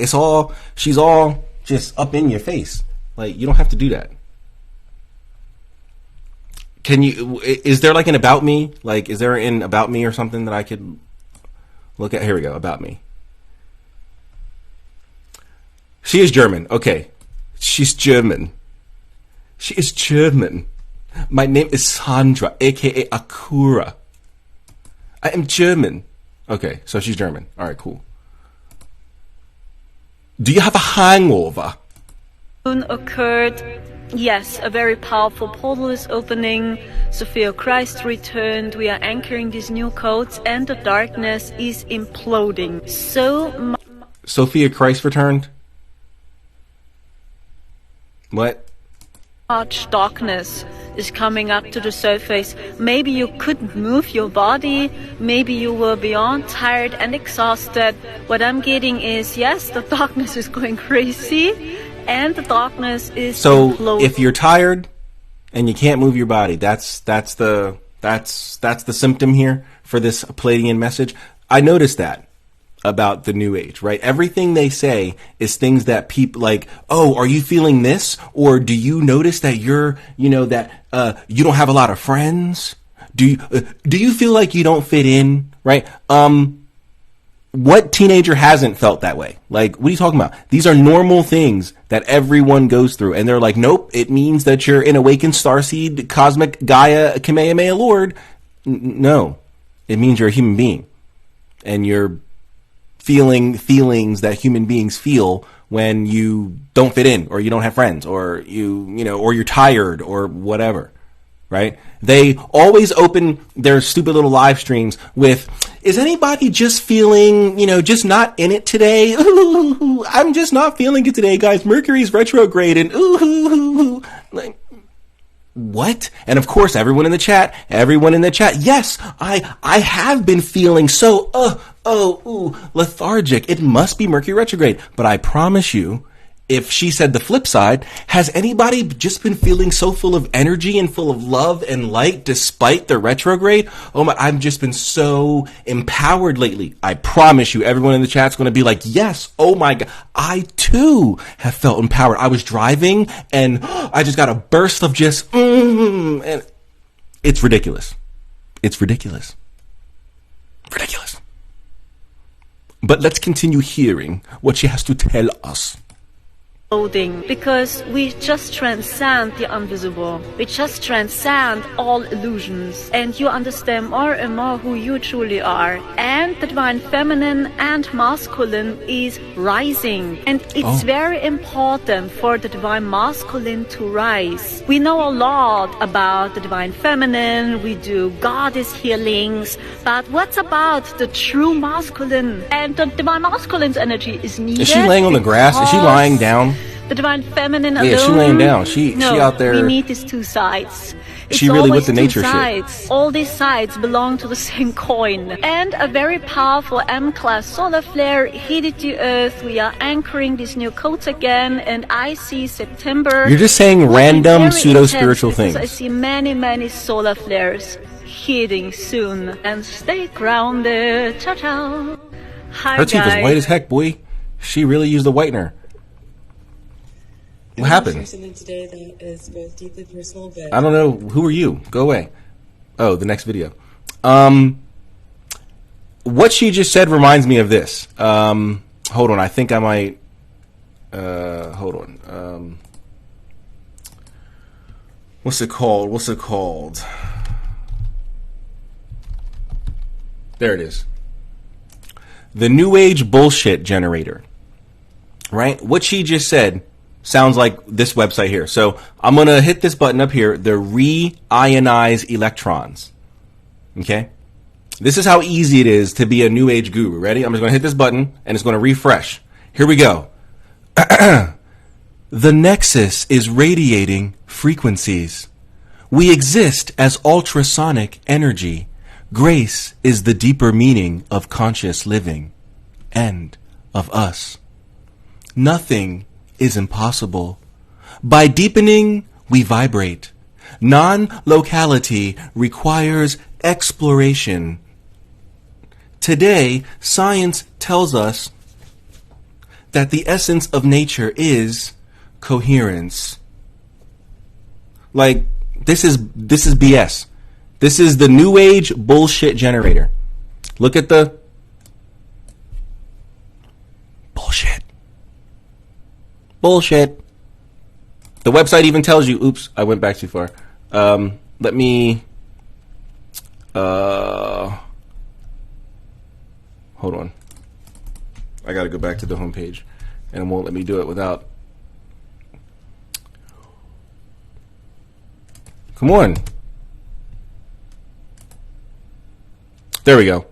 Speaker 1: she's all just up in your face. Like, you don't have to do that. Is there like an about me? Like, is there an about me or something that I could look at? Here we go. About me. She is German. Okay. She's German. She is German. My name is Sandra, aka Akura. I am German. Okay, so she's German. All right, cool. Do you have a hangover?
Speaker 18: Occurred, yes, a very powerful portal is opening. Sophia Christ returned. We are anchoring these new codes, and the darkness is imploding. So
Speaker 1: Sophia Christ returned? What?
Speaker 18: much darkness is coming up to the surface. Maybe you couldn't move your body. Maybe you were beyond tired and exhausted. What I'm getting is, yes, the darkness is going crazy, and the darkness is imploding.
Speaker 1: If you're tired and you can't move your body, that's the symptom here for this Palladian message. I noticed that about the New Age, right? Everything they say is things that people like, oh, are you feeling this? Or do you notice that you're, you don't have a lot of friends? Do you feel like you don't fit in, right? What teenager hasn't felt that way? Like, what are you talking about? These are normal things that everyone goes through. And they're like, nope, it means that you're an awakened starseed, cosmic Gaia, Kamehameha Lord. No, it means you're a human being. And you're feeling feelings that human beings feel when you don't fit in, or you don't have friends, or or you're tired, or whatever, right? They always open their stupid little live streams with, is anybody just feeling, just not in it today? Ooh, I'm just not feeling it today, guys. Mercury's retrograde, and ooh, like, what? And of course, everyone in the chat, yes, I have been feeling so, lethargic. It must be Mercury retrograde. But I promise you, if she said the flip side, has anybody just been feeling so full of energy and full of love and light despite the retrograde? Oh my, I've just been so empowered lately. I promise you, everyone in the chat's going to be like, yes, oh my God, I too have felt empowered. I was driving and I just got a burst of just, and it's ridiculous. It's ridiculous. Ridiculous. But let's continue hearing what she has to tell us.
Speaker 18: Because we just transcend the invisible. We just transcend all illusions. And you understand more and more who you truly are. And the divine feminine and masculine is rising. And it's very important for the divine masculine to rise. We know a lot about the divine feminine. We do goddess healings. But what's about the true masculine? And the divine masculine's energy is needed.
Speaker 1: Is she laying on the grass? Is she lying down?
Speaker 18: The divine feminine alone.
Speaker 1: Yeah, she laying down. She out there.
Speaker 18: We need these two sides. It's
Speaker 1: she really with the nature
Speaker 18: sides.
Speaker 1: Shit.
Speaker 18: All these sides belong to the same coin. And a very powerful M-class solar flare heated the Earth. We are anchoring these new codes again, and I see September.
Speaker 1: You're just saying random pseudo-spiritual things.
Speaker 18: I see many, many solar flares hitting soon. And stay grounded. Ciao, ciao. Hi,
Speaker 1: her teeth is white as heck, boy. She really used the whitener. What happened?
Speaker 19: Today that is both deeply personal, but
Speaker 1: I don't know. Who are you? Go away. Oh, the next video. What she just said reminds me of this. Hold on. I think I might. Hold on. What's it called? There it is. The New Age bullshit generator. Right? What she just said sounds like this website here. So I'm going to hit this button up here, the reionize electrons. Okay? This is how easy it is to be a New Age guru. Ready? I'm just going to hit this button and it's going to refresh. Here we go. The nexus is radiating frequencies. We exist as ultrasonic energy. Grace is the deeper meaning of conscious living and of us. Nothing is impossible. By deepening, we vibrate. Non-locality requires exploration. Today, science tells us that the essence of nature is coherence. Like, this is BS. This is the new age bullshit generator. Look at the bullshit. Bullshit. The website even tells you, oops, I went back too far. Let me, hold on. I gotta go back to the homepage, and it won't let me do it without. Come on. There we go.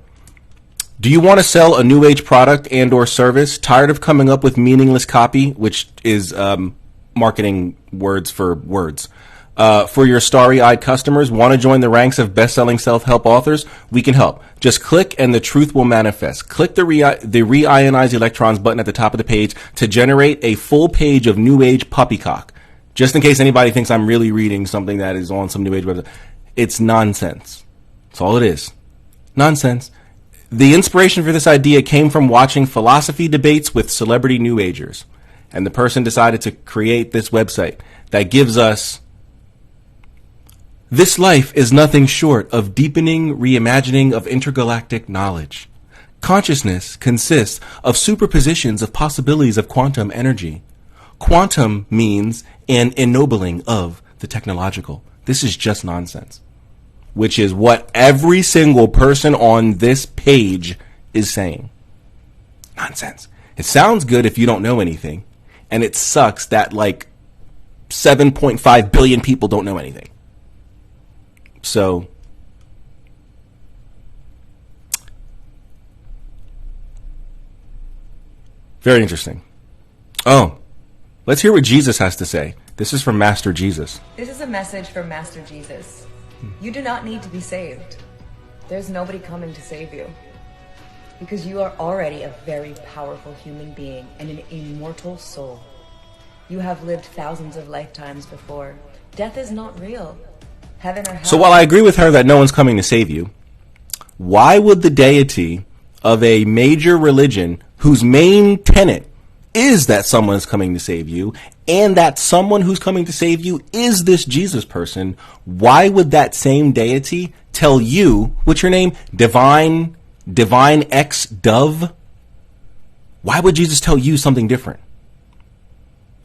Speaker 1: Do you want to sell a new age product and or service? Tired of coming up with meaningless copy, which is marketing words for words. For your starry-eyed customers, want to join the ranks of best-selling self-help authors? We can help. Just click and the truth will manifest. Click the re-ionize electrons button at the top of the page to generate a full page of new age poppycock. Just in case anybody thinks I'm really reading something that is on some new age website. It's nonsense. That's all it is. Nonsense. The inspiration for this idea came from watching philosophy debates with celebrity new agers. And the person decided to create this website that gives us, this life is nothing short of deepening reimagining of intergalactic knowledge. Consciousness consists of superpositions of possibilities of quantum energy. Quantum means an ennobling of the technological. This is just nonsense, which is what every single person on this page is saying. Nonsense. It sounds good if you don't know anything, and it sucks that like 7.5 billion people don't know anything. So, very interesting. Oh, let's hear what Jesus has to say. This is from Master Jesus.
Speaker 20: This is a message from Master Jesus. You do not need to be saved. There's nobody coming to save you. Because you are already a very powerful human being and an immortal soul. You have lived thousands of lifetimes before. Death is not real. Heaven or hell.
Speaker 1: So while I agree with her that no one's coming to save you, why would the deity of a major religion whose main tenet is that someone is coming to save you, and that someone who's coming to save you is this Jesus person, why would that same deity tell you, what's your name? Divine X Dove? Why would Jesus tell you something different?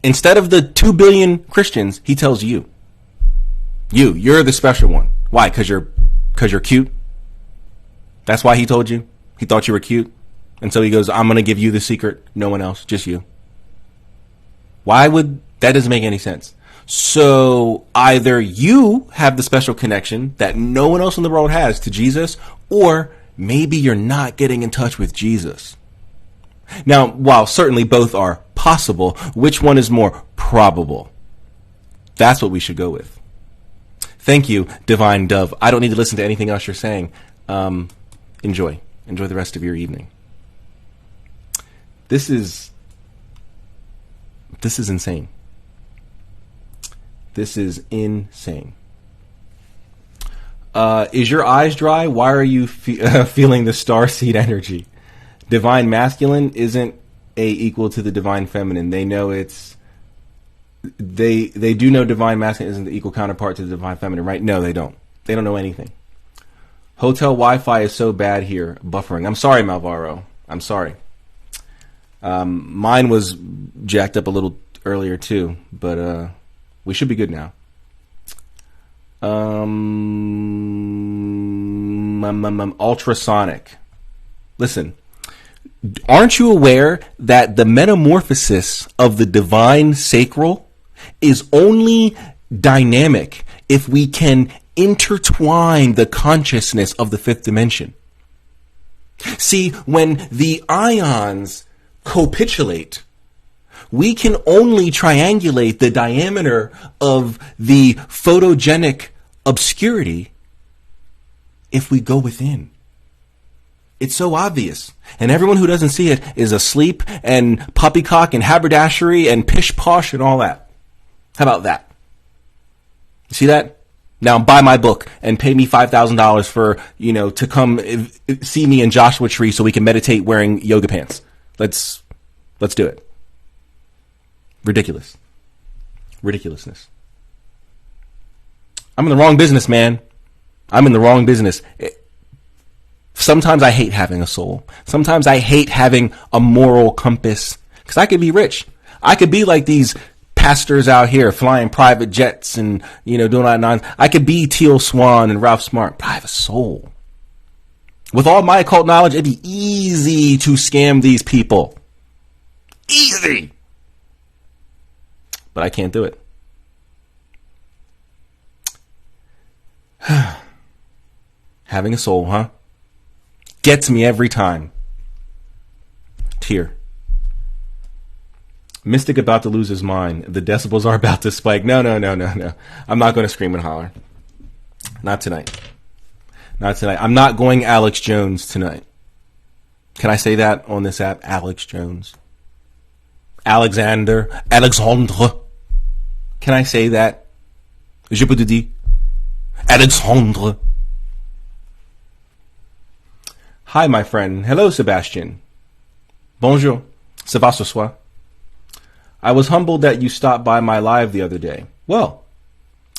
Speaker 1: Instead of the 2 billion Christians, he tells you. You're the special one. Why? Because you're cute? That's why he told you? He thought you were cute? And so he goes, I'm going to give you the secret. No one else, just you. Why would, that doesn't make any sense. So either you have the special connection that no one else in the world has to Jesus, or maybe you're not getting in touch with Jesus. Now, while certainly both are possible, which one is more probable? That's what we should go with. Thank you, Divine Dove. I don't need to listen to anything else you're saying. Enjoy the rest of your evening. This is insane. This is insane. Is your eyes dry? Why are you feeling the starseed energy? Divine masculine isn't equal to the divine feminine. They know it's. They do know divine masculine isn't the equal counterpart to the divine feminine, right? No, they don't. They don't know anything. Hotel Wi-Fi is so bad here, buffering. I'm sorry, Malvaro. I'm sorry. Mine was jacked up a little earlier too, but we should be good now. Ultrasonic. Listen, aren't you aware that the metamorphosis of the divine sacral is only dynamic if we can intertwine the consciousness of the fifth dimension? See, when the ions copitulate, we can only triangulate the diameter of the photogenic obscurity if we go within. It's so obvious. And everyone who doesn't see it is asleep and poppycock and haberdashery and pish-posh and all that. How about that? See that? Now buy my book and pay me $5,000 for, to come see me in Joshua Tree so we can meditate wearing yoga pants. Let's do it. Ridiculous. Ridiculousness. I'm in the wrong business, man. I'm in the wrong business. Sometimes I hate having a soul. Sometimes I hate having a moral compass. Because I could be rich. I could be like these pastors out here flying private jets and, doing all that nonsense. I could be Teal Swan and Ralph Smart. But I have a soul. With all my occult knowledge, it'd be easy to scam these people. Easy. But I can't do it. Having a soul, huh? Gets me every time. Tear. Mystic about to lose his mind. The decibels are about to spike. No. I'm not going to scream and holler. Not tonight. Not tonight. I'm not going Alex Jones tonight. Can I say that on this app? Alex Jones. Alexandre. Can I say that? Je peux te dire. Alexandre. Hi, my friend. Hello, Sebastian. Bonjour. Ça va ce soir? I was humbled that you stopped by my live the other day. Well,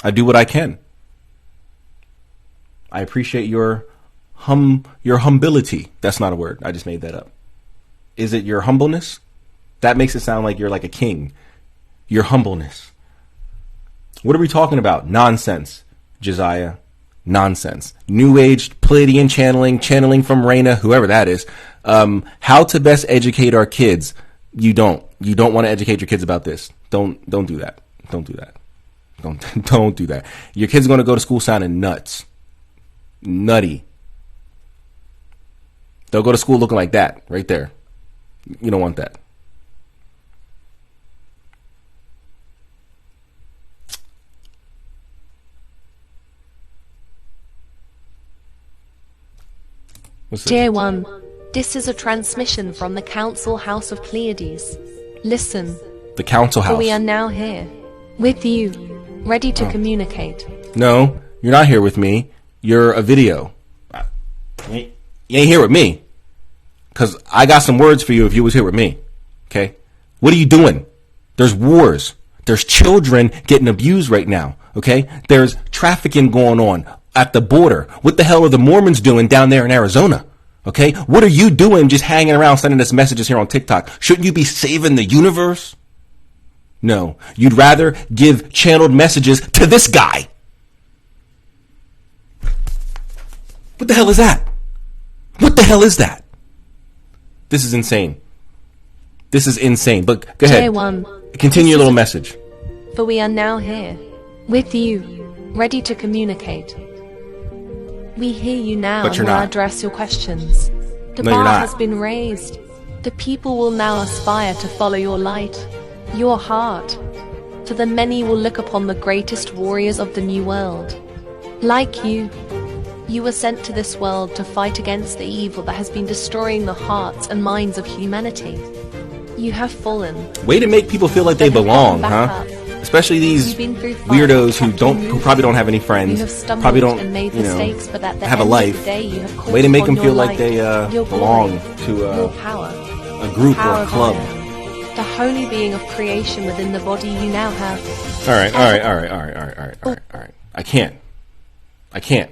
Speaker 1: I do what I can. I appreciate your humility. That's not a word. I just made that up. Is it your humbleness? That makes it sound like you're like a king. Your humbleness. What are we talking about? Nonsense, Josiah. Nonsense. New Age, Pleiadian channeling from Raina, whoever that is. How to best educate our kids. You don't want to educate your kids about this. Don't do that. Don't do that. Don't do that. Your kid's going to go to school sounding nuts. Nutty. They'll go to school looking like that right there. You don't want that.
Speaker 21: Dear one, this is a transmission from the Council House of Pleiades. Listen.
Speaker 1: The Council House.
Speaker 21: For we are now here, with you, ready to communicate.
Speaker 1: No, you're not here with me. You're a video. You ain't here with me. Because I got some words for you if you was here with me. Okay? What are you doing? There's wars. There's children getting abused right now. Okay? There's trafficking going on at the border. What the hell are the Mormons doing down there in Arizona? Okay? What are you doing just hanging around sending us messages here on TikTok? Shouldn't you be saving the universe? No. You'd rather give channeled messages to this guy. What the hell is that? What the hell is that? This is insane. This is insane. But go ahead.
Speaker 21: Dear one,
Speaker 1: continue your little message.
Speaker 21: For we are now here, with you, ready to communicate. We hear you now
Speaker 1: But
Speaker 21: and
Speaker 1: you're
Speaker 21: will
Speaker 1: not.
Speaker 21: address your questions. The
Speaker 1: No, you're
Speaker 21: bar
Speaker 1: not.
Speaker 21: has been raised. The people will now aspire to follow your light, your heart. For the many will look upon the greatest warriors of the new world. Like you were sent to this world to fight against the evil that has been destroying the hearts and minds of humanity. You have fallen.
Speaker 1: Way to make people feel like they belong,
Speaker 21: back
Speaker 1: huh?
Speaker 21: up.
Speaker 1: Especially these
Speaker 21: You've been through fights
Speaker 1: weirdos who
Speaker 21: that kept you
Speaker 1: who probably don't have any
Speaker 21: You
Speaker 1: friends,
Speaker 21: have stumbled
Speaker 1: probably don't,
Speaker 21: and made
Speaker 1: you know,
Speaker 21: mistakes, but at the
Speaker 1: have a
Speaker 21: end
Speaker 1: life.
Speaker 21: of the day, you have called
Speaker 1: Way to make
Speaker 21: upon
Speaker 1: them feel
Speaker 21: your
Speaker 1: like they
Speaker 21: light, your
Speaker 1: belong
Speaker 21: glory,
Speaker 1: to
Speaker 21: your power,
Speaker 1: a group or
Speaker 21: power
Speaker 1: a
Speaker 21: of
Speaker 1: club.
Speaker 21: honor, the holy being of creation within the body you now have.
Speaker 1: All right. I can't.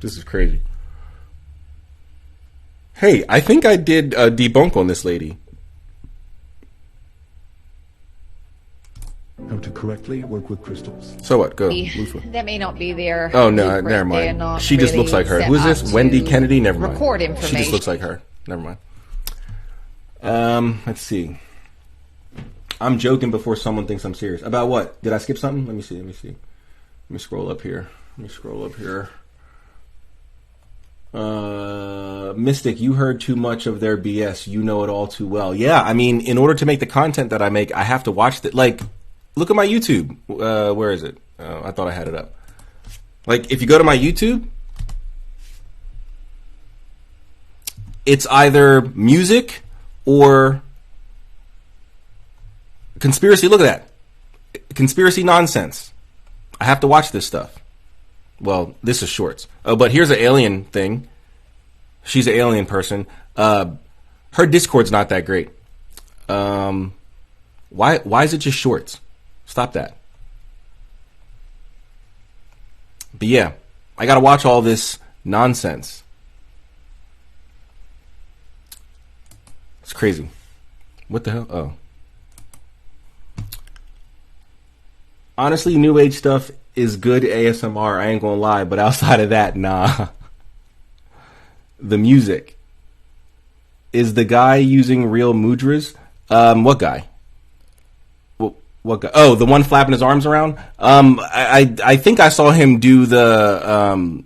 Speaker 1: This is crazy. Hey, I think I did a debunk on this lady.
Speaker 22: How to correctly work with crystals.
Speaker 1: So what? Go. Lufa.
Speaker 23: That may not be their.
Speaker 1: Oh no,
Speaker 23: blueprint.
Speaker 1: never
Speaker 23: They're
Speaker 1: mind.
Speaker 23: not
Speaker 1: She just
Speaker 23: really
Speaker 1: looks like her.
Speaker 23: set
Speaker 1: Who is
Speaker 23: up
Speaker 1: this? Wendy
Speaker 23: to
Speaker 1: Kennedy? Never mind.
Speaker 23: record
Speaker 1: She just
Speaker 23: information.
Speaker 1: looks like her. Never mind. Let's see. I'm joking before someone thinks I'm serious. About what? Did I skip something? Let me see. Let me scroll up here. Mystic, you heard too much of their BS. You know it all too well. Yeah, I mean, in order to make the content that I make, I have to watch that. Like, look at my YouTube. Where is it? I thought I had it up. Like, if you go to my YouTube, it's either music or conspiracy. Look at that. Conspiracy nonsense. I have to watch this stuff. Well, this is shorts. Oh, but here's an alien thing. She's an alien person. Her Discord's not that great. Why is it just shorts? Stop that. But yeah, I gotta watch all this nonsense. It's crazy. What the hell? Oh. Honestly, New Age stuff is good ASMR, I ain't gonna lie, but outside of that, nah. The music. Is the guy using real mudras? What guy? What guy? Oh, the one flapping his arms around? I think I saw him do the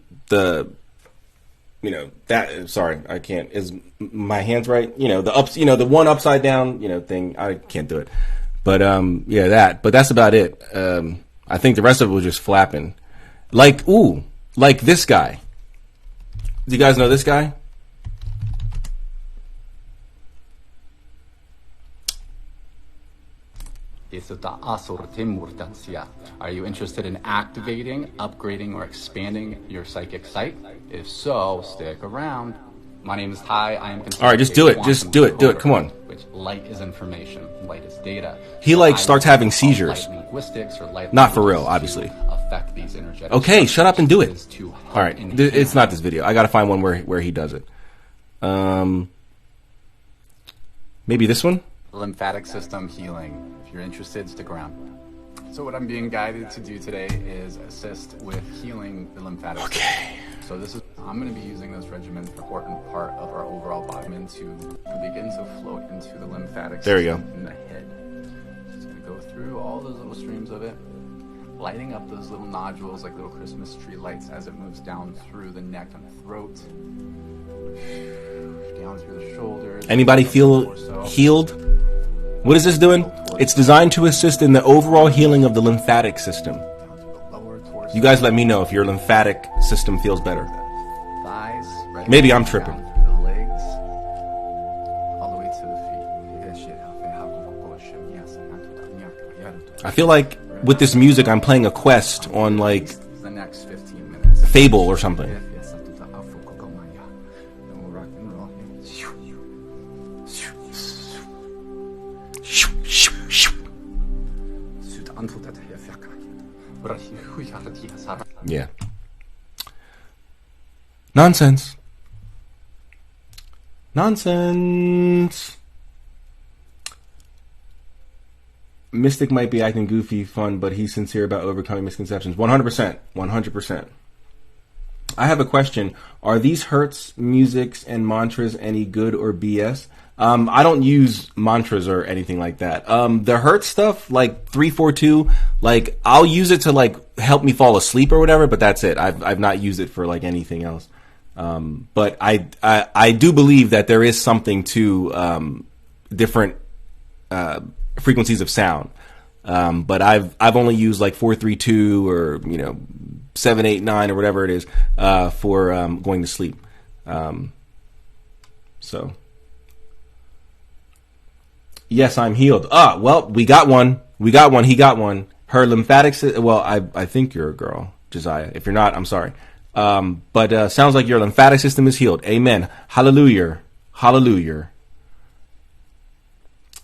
Speaker 1: you know, that, sorry, I can't, is my hands right? You know, the one upside down, thing, I can't do it. But, yeah, that, but that's about it. I think the rest of it was just flapping. Like this guy. Do you guys know this guy?
Speaker 2: Are you interested in activating, upgrading, or expanding your psychic sight? If so, stick around. My name is Ty. I am.
Speaker 1: All right, just do it. Just do it. Do it. Come on.
Speaker 2: Which light is information, light is data.
Speaker 1: He starts having seizures. Not for real, obviously.
Speaker 2: Affect these energetic.
Speaker 1: Okay, shut up and do it. All right, it's not this video. I got to find one where he does it. Maybe this one.
Speaker 2: Lymphatic system healing. If you're interested, stick around. So what I'm being guided to do today is assist with healing the lymphatic system. So I'm going to be using this regimen for an important part of our overall body to begin to float into the lymphatic system in the head. It's going to go through all those little streams of it, lighting up those little nodules like little Christmas tree lights as it moves down through the neck and the throat, down through the shoulders.
Speaker 1: Anybody feel healed? What is this doing? It's designed to assist in the overall healing of the lymphatic system. You guys let me know if your lymphatic system feels better. Maybe I'm tripping.
Speaker 2: The legs, all the way to the feet.
Speaker 1: I feel like with this music I'm playing a quest on like
Speaker 2: the next 15 minutes.
Speaker 1: Fable or something. Yeah. Nonsense. Mystic might be acting goofy fun, but he's sincere about overcoming misconceptions. 100%. 100%. I have a question. Are these hertz, musics, and mantras any good or BS? I don't use mantras or anything like that. The hertz stuff, like 342, like I'll use it to like help me fall asleep or whatever, but that's it. I've not used it for like anything else. But I do believe that there is something to different frequencies of sound. But I've only used like 432 or 789 or whatever it is for going to sleep. So yes, I'm healed. Well, we got one. He got one. Her lymphatic. Well, I think you're a girl, Josiah. If you're not, I'm sorry. But sounds like your lymphatic system is healed. Amen. Hallelujah. Hallelujah.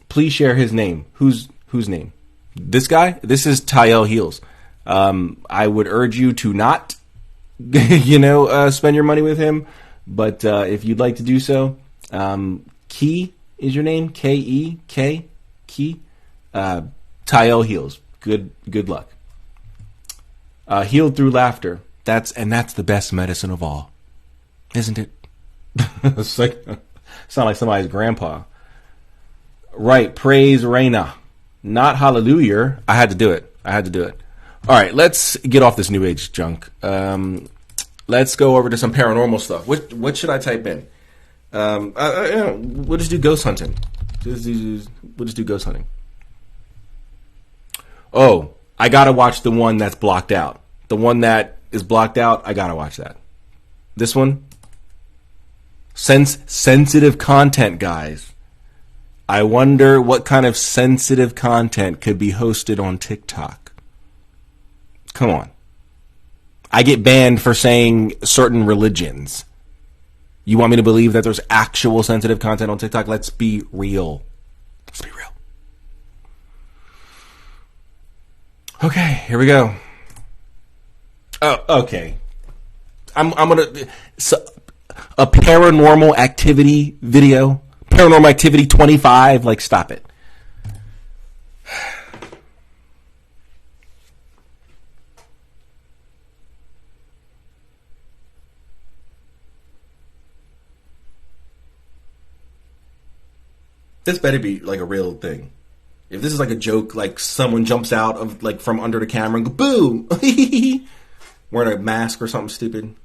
Speaker 1: Please share his name. Whose name? This guy? This is Tyel Heals. I would urge you to not, spend your money with him. But if you'd like to do so, Key is your name. K-E-K. Key. Tyel Heals. Good luck. Healed through laughter. That's the best medicine of all, isn't it? It's like sound like somebody's grandpa. Right, praise Reina. Not hallelujah. I had to do it. All right, let's get off this New Age junk. Let's go over to some paranormal stuff. What should I type in? We'll just do ghost hunting. We'll just do ghost hunting. Oh, I gotta watch the one that's blocked out. The one that is blocked out, I gotta watch that. This one? Sensitive content, guys. I wonder what kind of sensitive content could be hosted on TikTok. Come on. I get banned for saying certain religions. You want me to believe that there's actual sensitive content on TikTok? Let's be real. Let's be real. Okay, here we go. Oh, okay. I'm gonna a paranormal activity video. Paranormal Activity 25. Like, stop it. This better be like a real thing. If this is like a joke, like someone jumps out of like from under the camera and go boom, wearing a mask or something stupid.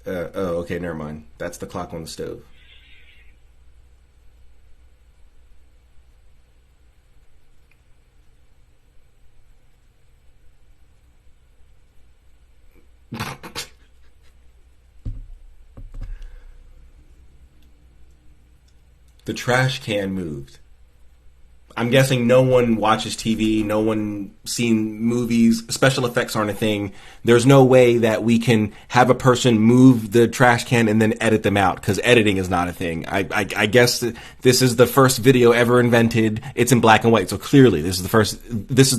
Speaker 1: Okay, never mind. That's the clock on the stove. The trash can moved. I'm guessing no one watches TV, no one seen movies, special effects aren't a thing. There's no way that we can have a person move the trash can and then edit them out, because editing is not a thing. I guess this is the first video ever invented. It's in black and white, so clearly this is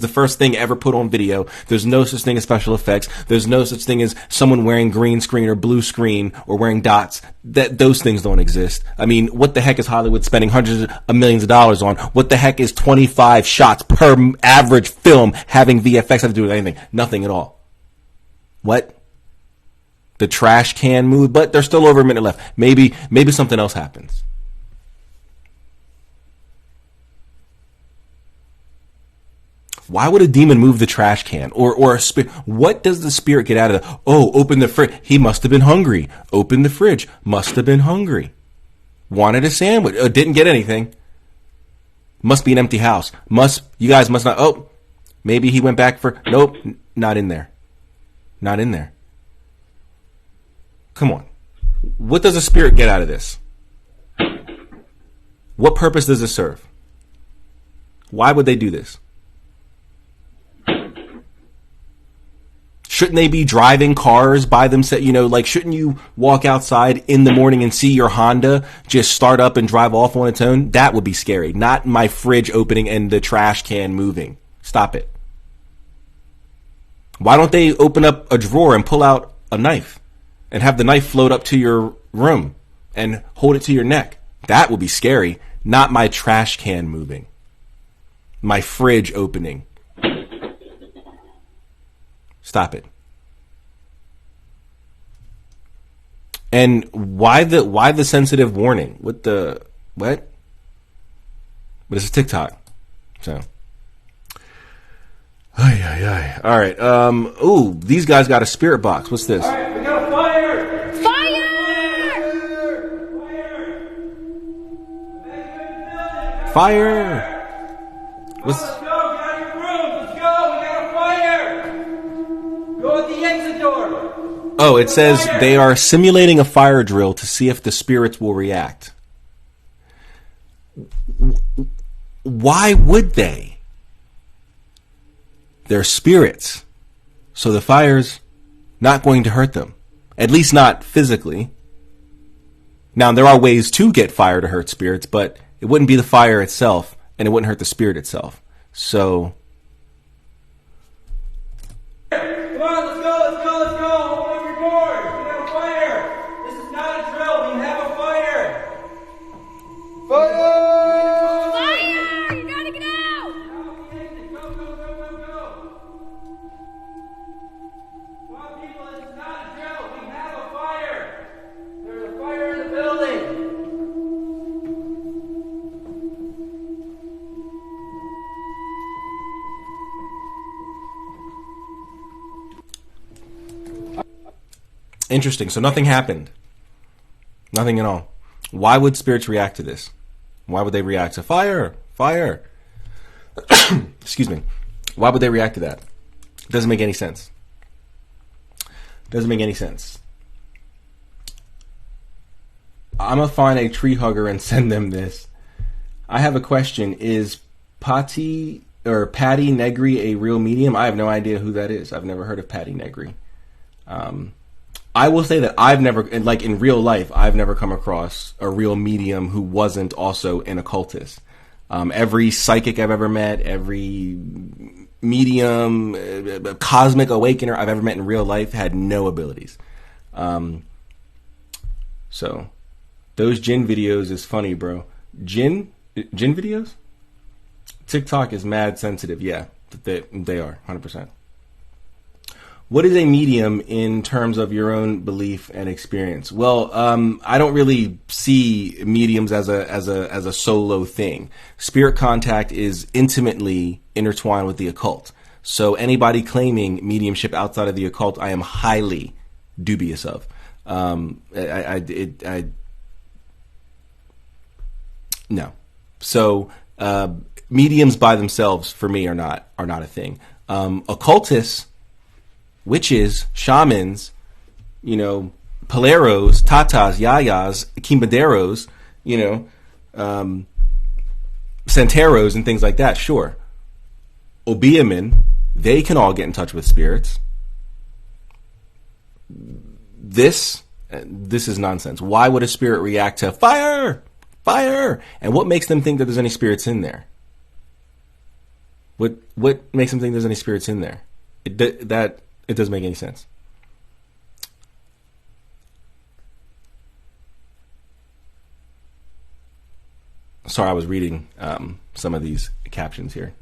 Speaker 1: the first thing ever put on video. There's no such thing as special effects. There's no such thing as someone wearing green screen or blue screen or wearing dots. Those things don't exist. I mean, what the heck is Hollywood spending hundreds of millions of dollars on? What the heck is 25 shots per average film having VFX have to do with anything? Nothing at all. What? The trash can moved, but there's still over a minute left. Maybe something else happens. Why would a demon move the trash can? Or a spirit? What does the spirit get out of the, oh, open the fridge. He must have been hungry. Open the fridge. Must have been hungry. Wanted a sandwich. Didn't get anything. Must be an empty house. You guys must not, oh, maybe he went back for, nope, not in there. Not in there. Come on. What does a spirit get out of this? What purpose does it serve? Why would they do this? Shouldn't they be driving cars by themselves? You know, like, shouldn't you walk outside in the morning and see your Honda just start up and drive off on its own? That would be scary. Not my fridge opening and the trash can moving. Stop it. Why don't they open up a drawer and pull out a knife and have the knife float up to your room and hold it to your neck? That would be scary. Not my trash can moving. My fridge opening. Stop it. And why the sensitive warning? What? But it's a TikTok. So. Ay. All right. Ooh, these guys got a spirit box. What's this?
Speaker 4: All right, we got a fire!
Speaker 1: Fire! What's...
Speaker 4: Let's go, get out of your room! Let's go! We got a fire! Go at the exit door!
Speaker 1: Oh, it says they are simulating a fire drill to see if the spirits will react. Why would they? They're spirits. So the fire's not going to hurt them. At least not physically. Now, there are ways to get fire to hurt spirits, but it wouldn't be the fire itself, and it wouldn't hurt the spirit itself. So...
Speaker 4: Come on, let's go! Open up your doors! We have a fire! This is not a drill, we have a fire! Fire!
Speaker 5: Fire! You gotta get out!
Speaker 4: Go! Come on, people, this is not a drill! We
Speaker 1: Interesting. So nothing happened. Nothing at all. Why would spirits react to this? Why would they react to fire? Fire. Excuse me. Why would they react to that? Doesn't make any sense. Doesn't make any sense. I'm going to find a tree hugger and send them this. I have a question. Is Patti Negri a real medium? I have no idea who that is. I've never heard of Patti Negri. I will say that I've never, like in real life, I've never come across a real medium who wasn't also an occultist. Every psychic I've ever met, every medium, cosmic awakener I've ever met in real life had no abilities. So those Jinn videos is funny, bro. Jinn videos? TikTok is mad sensitive. Yeah, they are 100%. What is a medium in terms of your own belief and experience? Well, I don't really see mediums as a solo thing. Spirit contact is intimately intertwined with the occult. So anybody claiming mediumship outside of the occult, I am highly dubious of. No. So mediums by themselves for me are not a thing. Occultists, witches, shamans, paleros, tatas, yayas, quimbaderos, santeros and things like that, sure. Obeahman, they can all get in touch with spirits. This is nonsense. Why would a spirit react to fire? Fire! And what makes them think that there's any spirits in there? What makes them think there's any spirits in there? It doesn't make any sense. Sorry, I was reading some of these captions here.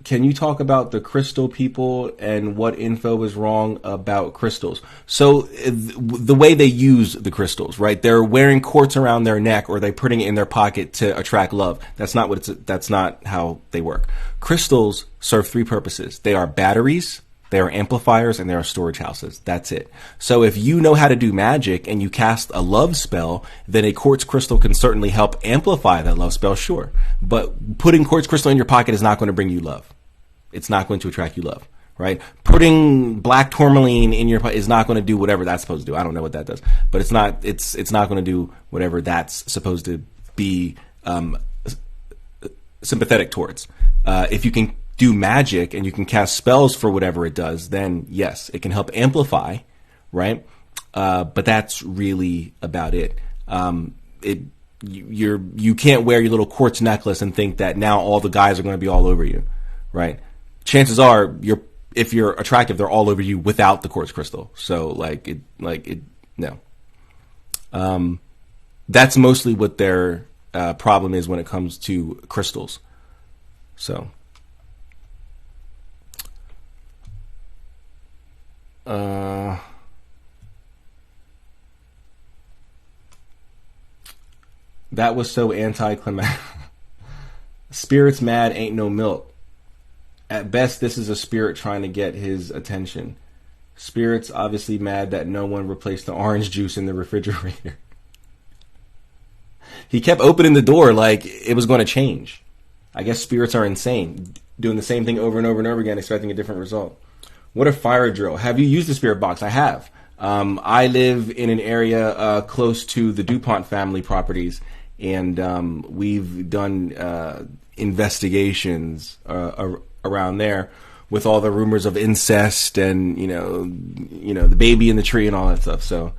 Speaker 1: Can you talk about the crystal people and what info is wrong about crystals? So the way they use the crystals, right? They're wearing quartz around their neck or they're putting it in their pocket to attract love. That's not how they work. Crystals serve three purposes. They are batteries, they are amplifiers, and they are storage houses. That's it. So if you know how to do magic and you cast a love spell, then a quartz crystal can certainly help amplify that love spell, sure. But putting quartz crystal in your pocket is not going to bring you love. It's not going to attract you love, right? Putting black tourmaline in your pocket is not going to do whatever that's supposed to do. I don't know what that does, but it's not going to do whatever that's supposed to be sympathetic towards. If you can do magic and you can cast spells for whatever it does, then yes, it can help amplify, right? But that's really about it. You can't wear your little quartz necklace and think that now all the guys are going to be all over you, right? Chances are, if you're attractive, they're all over you without the quartz crystal. So no. That's mostly what their problem is when it comes to crystals. So. That was so anticlimactic. Spirits mad ain't no milk. At best, this is a spirit trying to get his attention. Spirit's obviously mad that no one replaced the orange juice in the refrigerator. He kept opening the door like it was going to change. I guess spirits are insane, doing the same thing over and over and over again, expecting a different result. What a fire drill. Have you used the spirit box? I have. I live in an area close to the DuPont family properties, and we've done investigations around there with all the rumors of incest and the baby in the tree and all that stuff. So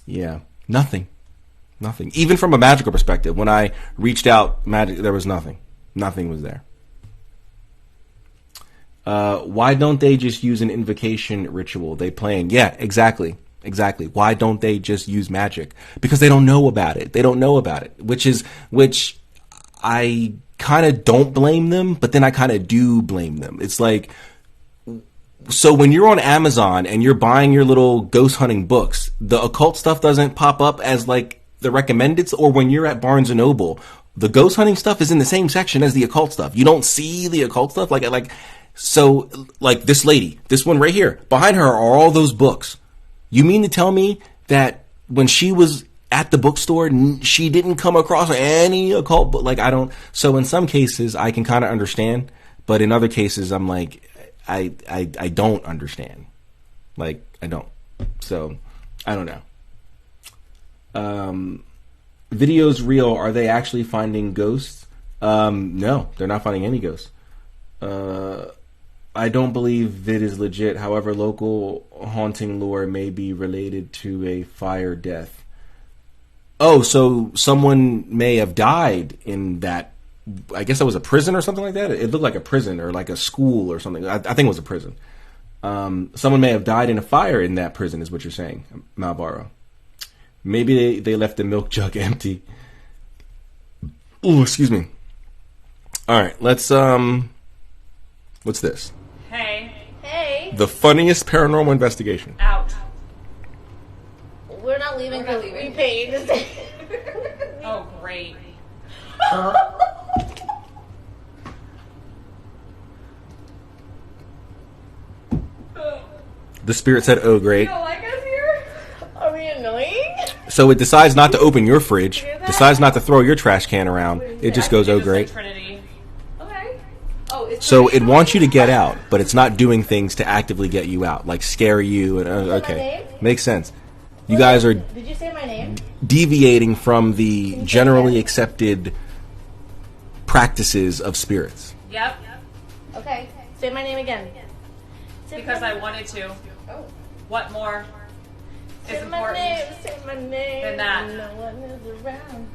Speaker 1: yeah, nothing. Even from a magical perspective, when I reached out, there was nothing. Nothing was there. Why don't they just use an invocation ritual? They plan. Yeah, exactly. Why don't they just use magic? Because they don't know about it. Which I kind of don't blame them, but then I kind of do blame them. It's like, so when you're on Amazon and you're buying your little ghost hunting books, the occult stuff doesn't pop up as like the recommended, or when you're at Barnes & Noble the ghost hunting stuff is in the same section as the occult stuff. You don't see the occult stuff so this lady, this one right here, behind her are all those books. You mean to tell me that when she was at the bookstore, she didn't come across any occult book? Like, I don't. So in some cases, I can kind of understand, but in other cases, I'm like, I don't understand. Like, I don't. So I don't know. Videos real? Are they actually finding ghosts? No, they're not finding any ghosts. I don't believe it is legit. However, local haunting lore may be related to a fire death. Oh, so someone may have died in that. I guess that was a prison or something like that. It looked like a prison or like a school or something. I think it was a prison. Someone may have died in a fire in that prison, is what you're saying, Malboro. Maybe they left the milk jug empty. Oh, excuse me. All right, let's what's this?
Speaker 3: Hey. Hey.
Speaker 1: The funniest paranormal investigation.
Speaker 3: Out.
Speaker 7: We're not leaving because we paid to stay.
Speaker 3: Oh, great.
Speaker 1: The spirit said, "Oh, great."
Speaker 3: You don't like us here?
Speaker 7: Are we annoying?
Speaker 1: So it decides not to open your fridge, decides not to throw your trash can around. It just goes, "Oh, great."
Speaker 3: Trinity. Okay. Oh, it's
Speaker 1: So it wants you to get out, but it's not doing things to actively get you out, like scare you. And okay, makes sense. You guys are
Speaker 7: Did you say my name?
Speaker 1: deviating from the generally accepted practices of spirits.
Speaker 3: Yep.
Speaker 7: Okay. Say my name again.
Speaker 3: Because I wanted to.
Speaker 7: Oh.
Speaker 3: What more is
Speaker 7: Say my
Speaker 3: important
Speaker 7: name. Say my name.
Speaker 3: than that?
Speaker 7: No one is around.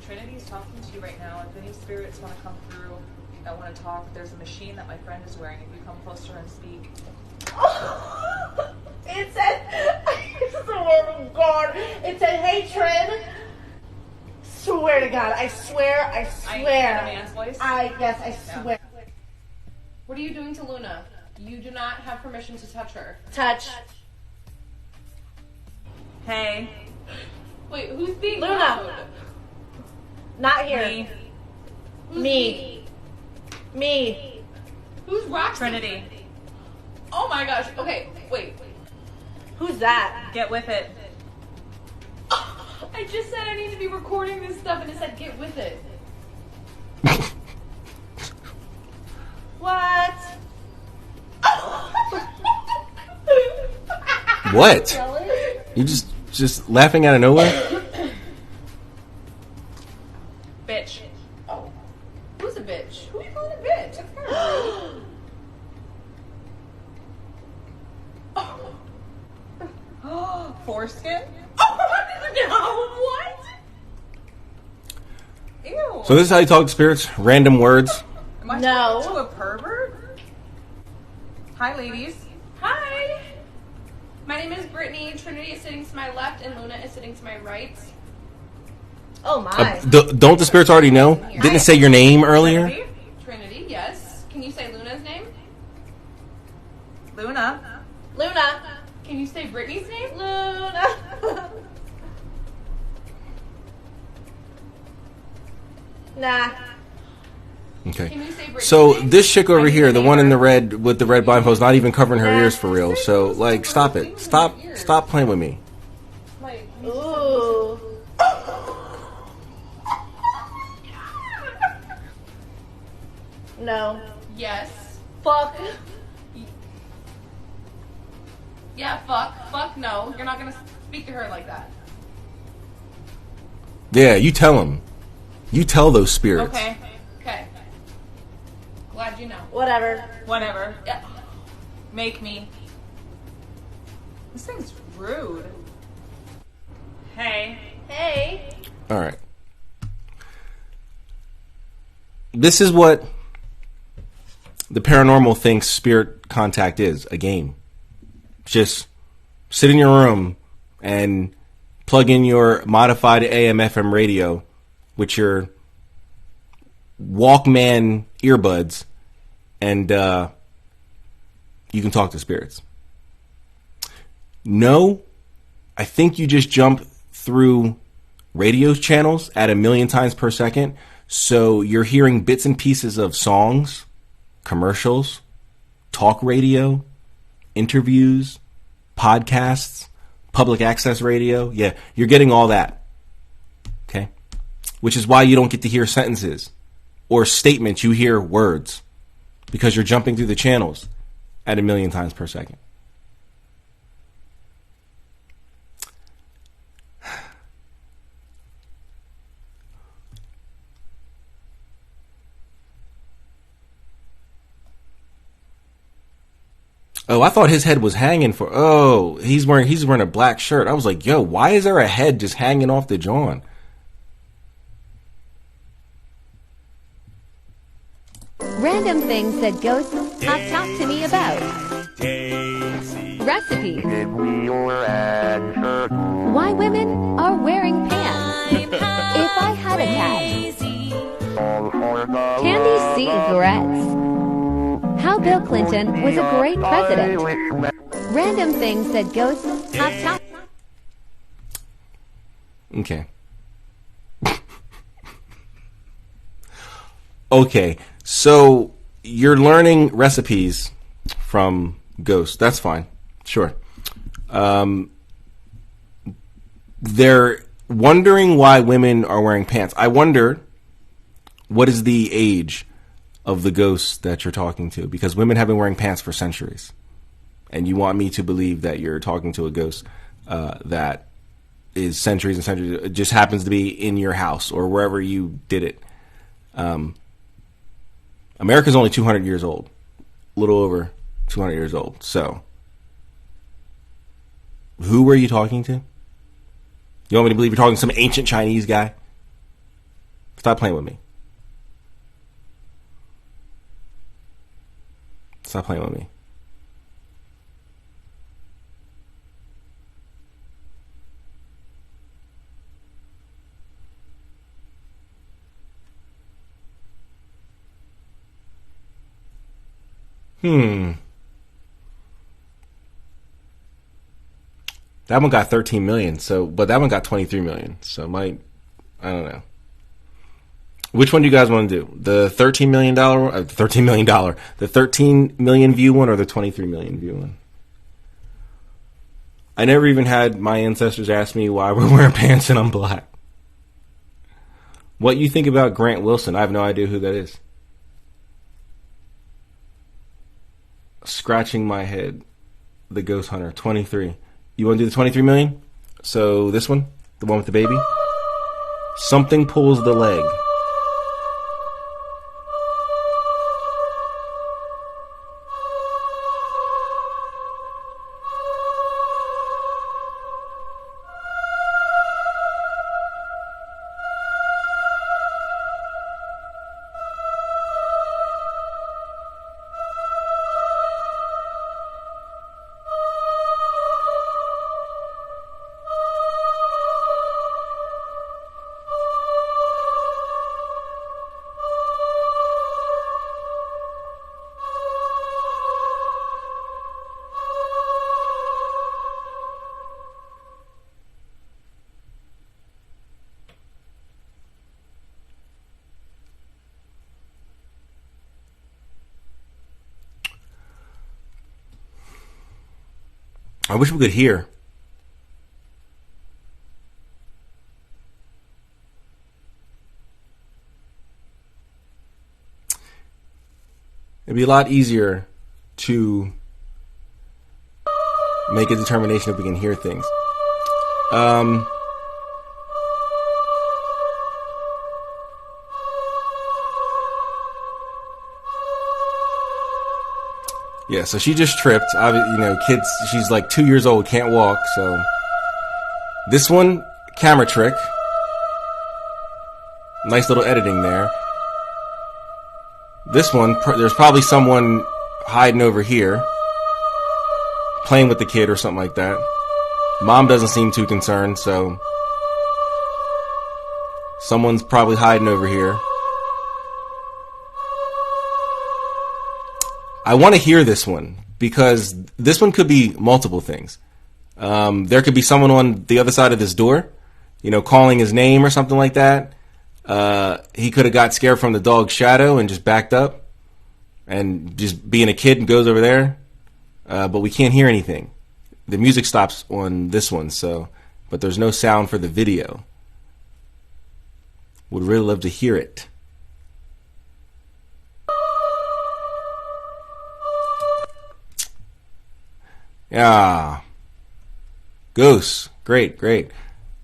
Speaker 3: Trinity's talking to you right now. If any spirits want to come through, I want to talk. There's a machine that my friend is wearing. If you come closer and speak.
Speaker 7: It said, I swear to God, it said, "Hey, Trin." Swear to God, I swear.
Speaker 3: I hear a man's voice?
Speaker 7: Yes, I swear.
Speaker 3: What are you doing to Luna? You do not have permission to touch her.
Speaker 7: Touch.
Speaker 3: Hey. Wait, who's being
Speaker 7: Luna.
Speaker 3: loud?
Speaker 7: Not here.
Speaker 3: Me. Who's
Speaker 7: Me.
Speaker 3: Who's Roxy? Trinity. Oh my gosh. Okay, wait.
Speaker 7: Who's that?
Speaker 3: Get with it. I just said I need to be recording this stuff and it said get with it.
Speaker 7: What?
Speaker 1: What? You just laughing out of nowhere?
Speaker 3: Bitch. Oh. Who's a bitch? Who are you calling a bitch? That's kind of rude. Oh. Foreskin? No, what? Ew.
Speaker 1: So this is how you talk to spirits? Random words?
Speaker 3: Am I talking to a pervert? Hi, ladies. Hi. My name is Brittany. Trinity is sitting to my left, and Luna is sitting to my right.
Speaker 7: Oh my.
Speaker 1: Don't the spirits already know? Didn't it say your name earlier?
Speaker 3: Trinity, yes. Can you say Luna's name? Luna.
Speaker 7: Luna.
Speaker 3: Can you say Brittany's name?
Speaker 7: Luna. Nah.
Speaker 1: Okay.
Speaker 3: Can you say Brittany's
Speaker 1: So
Speaker 3: name?
Speaker 1: this chick over here, the one in the red with the red blindfold, is not even covering her ears for real. So like, stop it. Stop playing with me.
Speaker 7: Ooh. No.
Speaker 3: Yes.
Speaker 7: Fuck.
Speaker 3: Yeah, fuck. Fuck no. You're not gonna speak to her like that.
Speaker 1: Yeah, you tell them. You tell those spirits.
Speaker 3: Okay. Okay. Glad you know.
Speaker 7: Whatever.
Speaker 3: Whatever. Yeah. Make me. This thing's rude. Hey.
Speaker 7: Hey.
Speaker 1: All right. This is what the paranormal thinks spirit contact is, a game. Just sit in your room and plug in your modified AM/FM radio with your Walkman earbuds, and you can talk to spirits. No, I think you just jump through radio channels at 1,000,000 times per second. So you're hearing bits and pieces of songs, commercials, talk radio, interviews, podcasts, public access radio. Yeah, you're getting all that. Okay? Which is why you don't get to hear sentences or statements. You hear words because you're jumping through the channels at 1,000,000 times per second. Oh, I thought his head was hanging for. Oh, he's wearing a black shirt. I was like, yo, why is there a head just hanging off the John?
Speaker 21: Random things that ghosts have talked to me about. Recipes. Why women are wearing pants. If I had a cat. Candy cigarettes. How Bill Clinton was a great president. Random things that ghosts have talked.
Speaker 1: Okay. Okay, so you're learning recipes from ghosts. That's fine. Sure. They're wondering why women are wearing pants. I wonder, what is the age of the ghosts that you're talking to? Because women have been wearing pants for centuries. And you want me to believe that you're talking to a ghost that is centuries and centuries. It just happens to be in your house or wherever you did it. America's only 200 years old. A little over 200 years old. So, who were you talking to? You want me to believe you're talking to some ancient Chinese guy? Stop playing with me. Stop playing with me. That one got 13 million. But that one got 23 million. So I don't know. Which one do you guys want to do? The $13 million, the 13 million view one, or the 23 million view one? I never even had my ancestors ask me why we're wearing pants and I'm black. What you think about Grant Wilson? I have no idea who that is. Scratching my head. The Ghost Hunter, 23. You want to do the 23 million? So this one, the one with the baby. Something pulls the leg. I wish we could hear. It'd be a lot easier to make a determination if we can hear things. Yeah, so she just tripped. Kids, she's like 2 years old, can't walk, so. This one, camera trick. Nice little editing there. This one, there's probably someone hiding over here, playing with the kid or something like that. Mom doesn't seem too concerned, so. Someone's probably hiding over here. I want to hear this one because this one could be multiple things. There could be someone on the other side of this door calling his name or something like that. He could have got scared from the dog's shadow and just backed up and just being a kid and goes over there. But we can't hear anything. The music stops on this one, but there's no sound for the video. Would really love to hear it. Yeah. Ghosts. Great.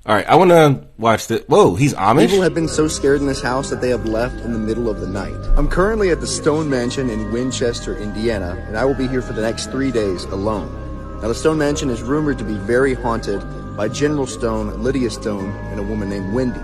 Speaker 1: All right, I want to watch the... Whoa, he's Amish?
Speaker 6: People have been so scared in this house that they have left in the middle of the night. I'm currently at the Stone Mansion in Winchester, Indiana, and I will be here for the next 3 days alone. Now, the Stone Mansion is rumored to be very haunted by General Stone, Lydia Stone, and a woman named Wendy.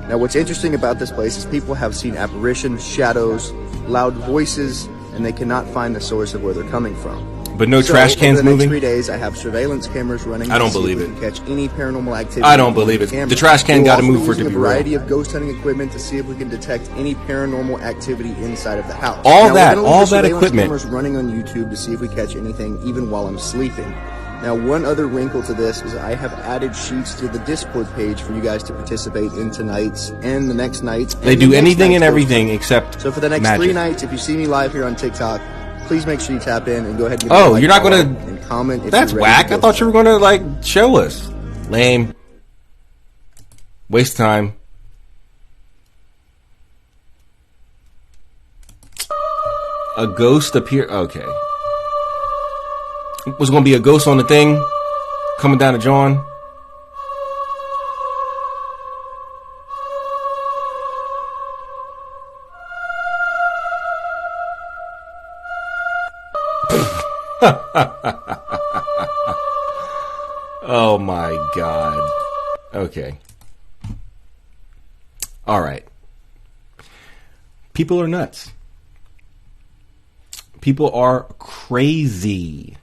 Speaker 6: Now, what's interesting about this place is people have seen apparitions, shadows, loud voices, and they cannot find the source of where they're coming from.
Speaker 1: But no trash cans
Speaker 6: over the
Speaker 1: moving?
Speaker 6: next 3 days, I have surveillance cameras running.
Speaker 1: I don't believe it.
Speaker 6: To catch any paranormal activity.
Speaker 1: I don't believe it. The trash can got to move for it to be
Speaker 6: real.
Speaker 1: real.
Speaker 6: A variety of ghost hunting equipment to see if we can detect any paranormal activity inside of the house.
Speaker 1: All
Speaker 6: that
Speaker 1: equipment.
Speaker 6: Cameras running on YouTube to see if we catch anything, even while I'm sleeping. Now, one other wrinkle to this is I have added sheets to the Discord page for you guys to participate in tonight's and the next night's.
Speaker 1: They do anything and everything except
Speaker 6: So for the next
Speaker 1: magic.
Speaker 6: 3 nights, if you see me live here on TikTok, please make sure you tap in and go ahead and give
Speaker 1: Oh,
Speaker 6: me a like,
Speaker 1: you're not
Speaker 6: follow,
Speaker 1: gonna...
Speaker 6: and comment if
Speaker 1: That's
Speaker 6: you're ready
Speaker 1: whack.
Speaker 6: to
Speaker 1: I
Speaker 6: go.
Speaker 1: thought you were going to, show us. Lame. Waste time. A ghost appear... Okay. Was going to be a ghost on the thing coming down to John. Oh my God. Okay. All right. People are nuts. People are crazy.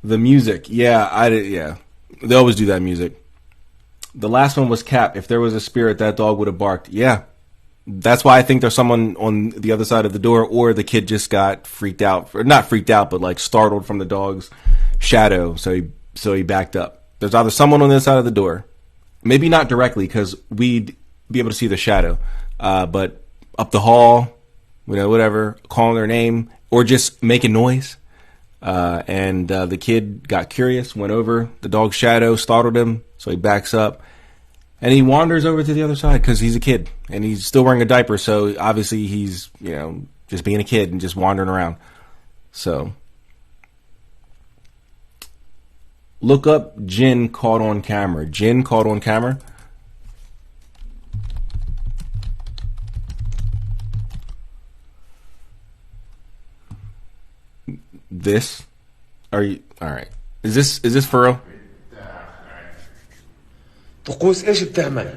Speaker 1: The music. Yeah. They always do that music. The last one was Cap. If there was a spirit, that dog would have barked. Yeah. That's why I think there's someone on the other side of the door, or the kid just got freaked out, or not freaked out, but startled from the dog's shadow. So he backed up. There's either someone on the other side of the door, maybe not directly because we'd be able to see the shadow, but up the hall, whatever, calling their name or just making noise. And the kid got curious, went over the dog's shadow, startled him. So he backs up. And he wanders over to the other side because he's a kid and he's still wearing a diaper. So obviously he's, just being a kid and just wandering around. So look up Jinn caught on camera. Jinn caught on camera. This? Are you all right? Is this for real?
Speaker 8: طقوس ايش بتعمل؟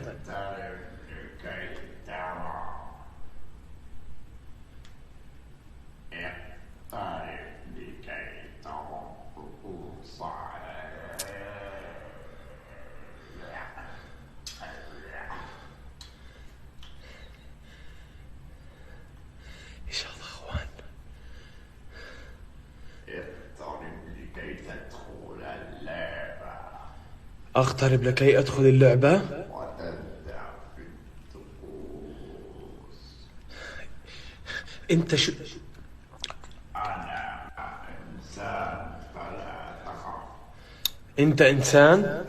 Speaker 8: ان شاء الله اخوان. اقترب لكي ادخل اللعبة. انت شو؟ انت انسان؟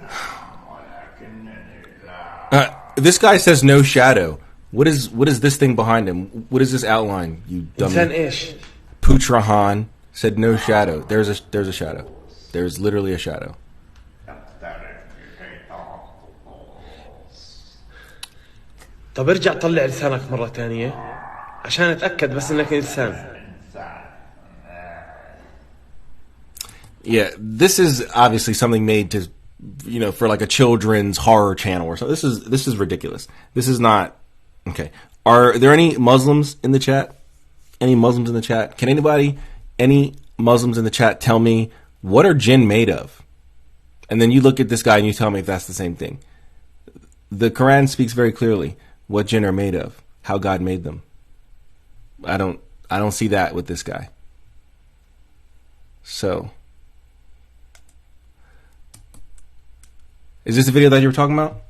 Speaker 1: This guy says no shadow. What is this thing behind him? What is this outline? You dummy.
Speaker 8: إنسان إيش؟
Speaker 1: Putrahan said no shadow. There's a shadow. There's literally a shadow.
Speaker 8: طب ارجع طلع لسانك مرة تانية عشان اتأكد بس انك انسان.
Speaker 1: Yeah, this is obviously something made to, for like a children's horror channel or something. This is ridiculous. This is not okay. Are there any Muslims in the chat? Any Muslims in the chat? Can any Muslims in the chat tell me what are jinn made of? And then you look at this guy and you tell me if that's the same thing. The Quran speaks very clearly what jinn are made of, how God made them. I don't see that with this guy. So Is this the video that you were talking about?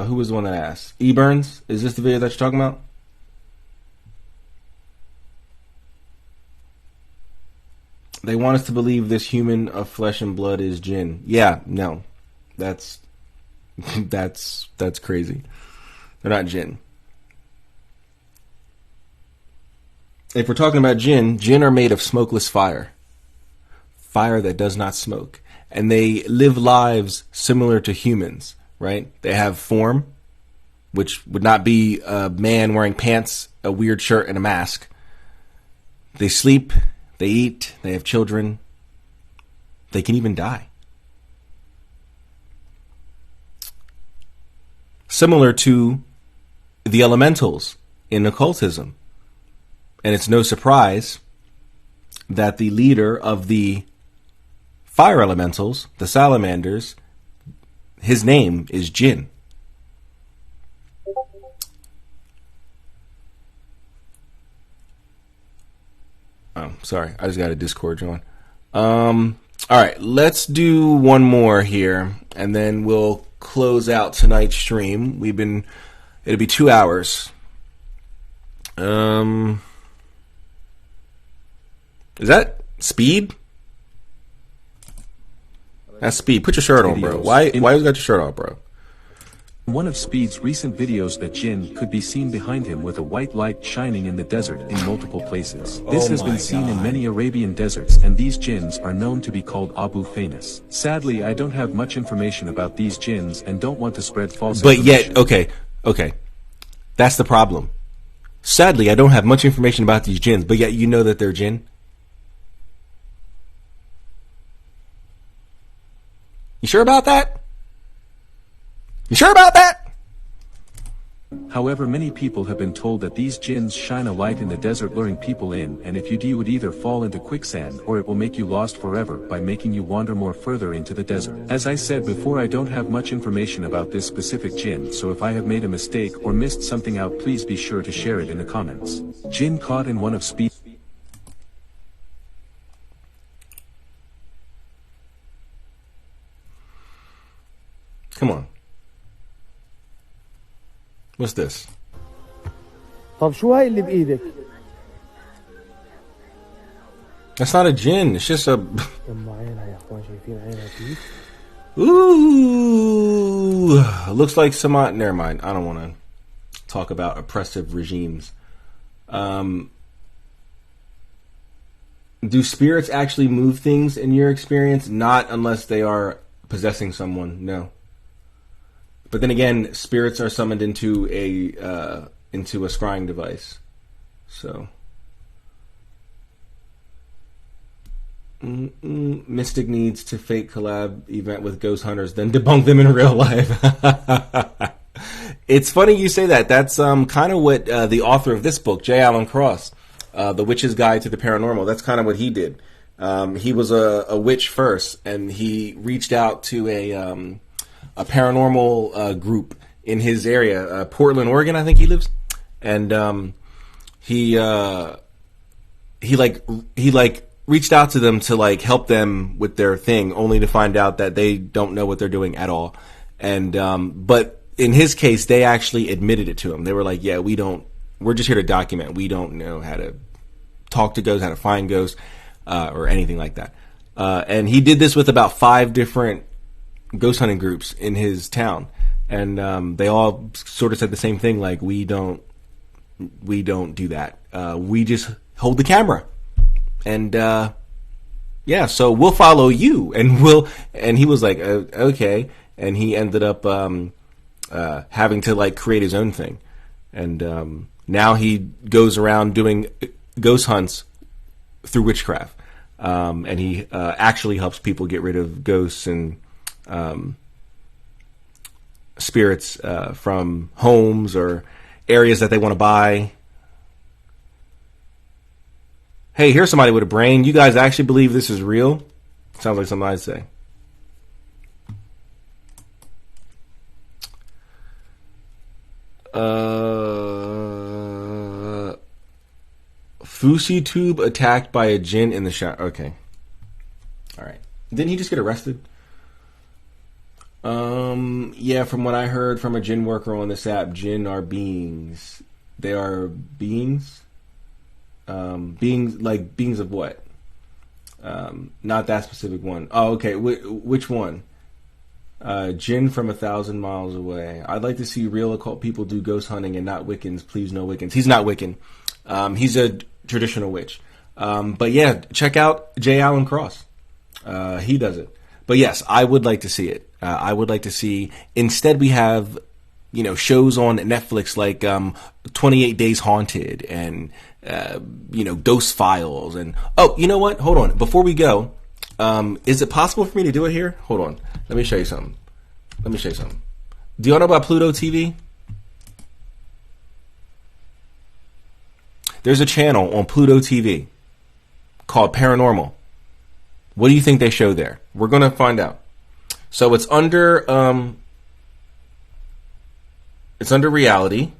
Speaker 1: Who was the one that asked? E. Burns, is this the video that you're talking about? They want us to believe this human of flesh and blood is jinn. Yeah, no. That's crazy. They're not jinn. If we're talking about jinn are made of smokeless fire. Fire that does not smoke. And they live lives similar to humans, right? They have form, which would not be a man wearing pants, a weird shirt, and a mask. They sleep, they eat, they have children. They can even die. Similar to the elementals in occultism. And it's no surprise that the leader of the fire elementals, the salamanders, his name is Jinn. Oh, sorry. I just got a Discord join. All right, let's do one more here, and then we'll close out tonight's stream. It'll be 2 hours. Is that Speed? That's Speed. Put your shirt on, bro. Why you got your shirt on, bro?
Speaker 9: One of Speed's recent videos, that jinn could be seen behind him with a white light shining in the desert in multiple places. This has been seen in many Arabian deserts, and these jinns are known to be called Abu Fanas. Sadly, I don't have much information about these jinns and don't want to spread false information.
Speaker 1: But yet, okay. That's the problem. Sadly, I don't have much information about these jinns, but yet you know that they're jinn. You sure about that? You sure about that?
Speaker 9: However, many people have been told that these jinns shine a light in the desert, luring people in, and if you do, you would either fall into quicksand or it will make you lost forever by making you wander more further into the desert. As I said before, I don't have much information about this specific jinn, so if I have made a mistake or missed something out, please be sure to share it in the comments. Jinn caught in one of Speed.
Speaker 1: Come on. What's this?
Speaker 10: طب شو هاي اللي بإيدك؟
Speaker 1: That's not a jinn. It's just a. Ooh, looks like some. Never mind. I don't want to talk about oppressive regimes. Do spirits actually move things in your experience? Not unless they are possessing someone. No. But then again, spirits are summoned into a scrying device. So. Mystic needs to fake collab event with ghost hunters, then debunk them in real life. It's funny you say that. That's kind of what the author of this book, J. Allen Cross, The Witch's Guide to the Paranormal, that's kind of what he did. He was a witch first, and he reached out to a paranormal group in his area, Portland, Oregon, I think he lives, and he reached out to them to like help them with their thing, only to find out that they don't know what they're doing at all. And but in his case, they actually admitted it to him. They were like, "Yeah, we're just here to document. We don't know how to talk to ghosts, how to find ghosts, or anything like that." And he did this with about 5 different ghost hunting groups in his town, and they all sort of said the same thing, like, we don't do that. We just hold the camera, and yeah, so we'll follow you, and he was like, okay, and he ended up having to like create his own thing, and now he goes around doing ghost hunts through witchcraft, and he actually helps people get rid of ghosts and spirits from homes or areas that they want to buy. Hey, here's somebody with a brain. You guys actually believe this is real? Sounds like something I'd say. FouseyTube attacked by a jinn in the shower. Okay. Didn't he just get arrested? Yeah, from what I heard from a jinn worker on this app, jinn are beings. They are beings? Beings of what? Not that specific one. Oh, okay. Which one? Jinn from 1,000 miles away. I'd like to see real occult people do ghost hunting and not Wiccans. Please, no Wiccans. He's not Wiccan. He's a traditional witch. But yeah, check out J. Allen Cross. He does it. But yes, I would like to see it. I would like to see. Instead, we have, shows on Netflix like 28 Days Haunted and Ghost Files. And oh, you know what? Hold on. Before we go, is it possible for me to do it here? Hold on. Let me show you something. Do y'all know about Pluto TV? There's a channel on Pluto TV called Paranormal. What do you think they show there? We're going to find out. So it's under reality.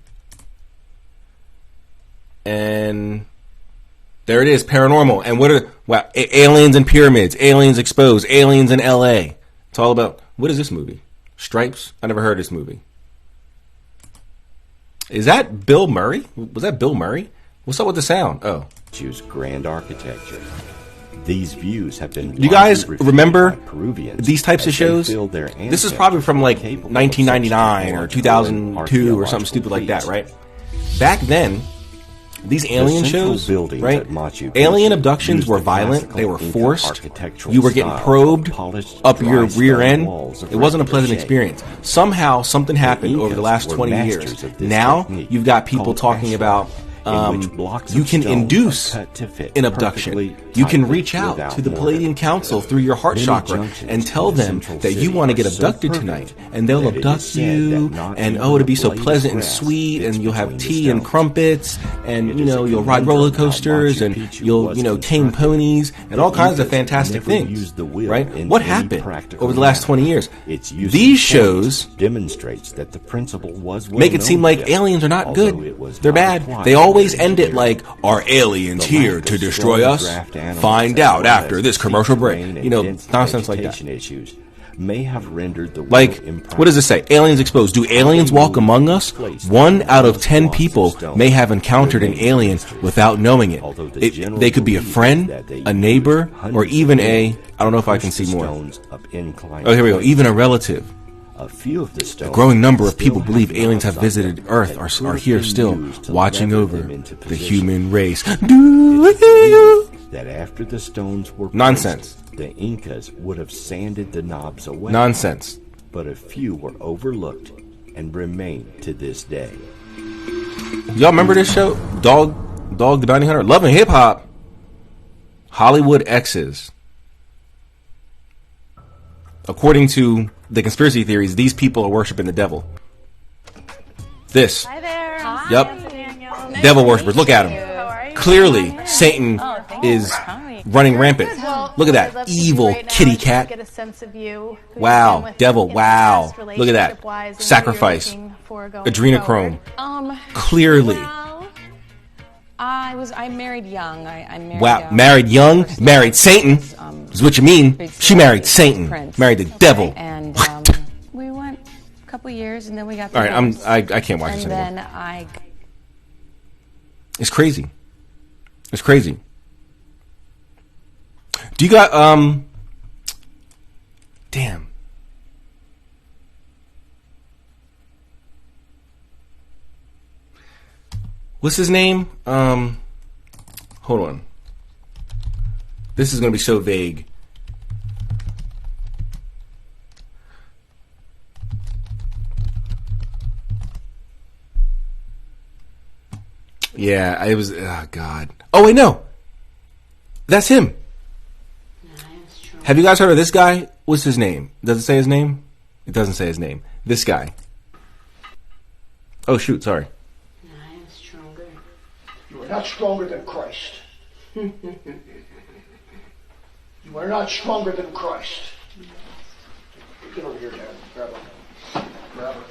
Speaker 1: And there it is, Paranormal. And what are aliens and pyramids, aliens exposed, aliens in LA. It's all about, what is this movie? Stripes? I never heard of this movie. Is that Bill Murray? Was that Bill Murray? What's up with the sound? Oh.
Speaker 11: Choose grand architecture. These views have been.
Speaker 1: Do you guys remember these types of shows? This is probably from like 1999 or 2002 or something stupid like that, right? Back then, these alien shows, right? Alien abductions were violent. They were forced. You were getting probed up your rear end. It wasn't a pleasant experience. Somehow, something happened over the last 20 years. Now, you've got people talking about you can induce an abduction. You can reach out to the Palladian Council through your heart chakra and tell them that you want to get abducted tonight, and they'll abduct you, and it'll be so pleasant and sweet, and you'll have tea and crumpets, and you'll ride roller coasters, and you'll tame ponies, and all kinds of fantastic things. Right? What happened over the last 20 years? These shows
Speaker 11: demonstrates that the principle was
Speaker 1: make it seem like aliens are not good. They're bad. They always end it like, are aliens here to destroy us? Find out after this commercial break. Nonsense like that.
Speaker 11: Issues may have rendered the
Speaker 1: like, what does it say? Aliens exposed. Do aliens walk among us? 1 out of 10 people may have encountered an alien without knowing it. They could be a friend, a neighbor, or even I don't know if I can see more. Oh, here we go. Even a relative.
Speaker 11: A few of the stones,
Speaker 1: a growing number of people believe aliens have visited Earth, are here still, watching over the human race.
Speaker 11: That after the stones were
Speaker 1: nonsense.
Speaker 11: Placed, the Incas would have sanded the knobs away.
Speaker 1: Nonsense.
Speaker 11: But a few were overlooked and remain to this day.
Speaker 1: Y'all remember this show? Dog the Bounty Hunter? Love and Hip Hop. Hollywood X's. According to the conspiracy theories, these people are worshiping the devil. This.
Speaker 5: Hi there. Hi.
Speaker 1: Yep. Devil worshippers. Look at them. Clearly, Satan is running rampant. Look at that evil kitty cat. Wow. Devil. Wow. Look at that. Sacrifice. Adrenochrome. Clearly.
Speaker 13: I married young. I married
Speaker 1: wow. Married young? Married Satan. Is what you mean. She married Satan. Married the devil.
Speaker 13: And we went a couple years, and then we got.
Speaker 1: All right, I can't watch this anymore.
Speaker 13: And then
Speaker 1: It's crazy. It's crazy. Do you got damn. What's his name? Hold on. This is going to be so vague. Yeah, it was. Oh God. Oh wait, no. That's him. Have you guys heard of this guy? What's his name? Does it say his name? It doesn't say his name. This guy. Oh shoot! Sorry.
Speaker 23: You are not stronger than Christ. You are not stronger than Christ. Get over here, Dad. Grab her. Grab her.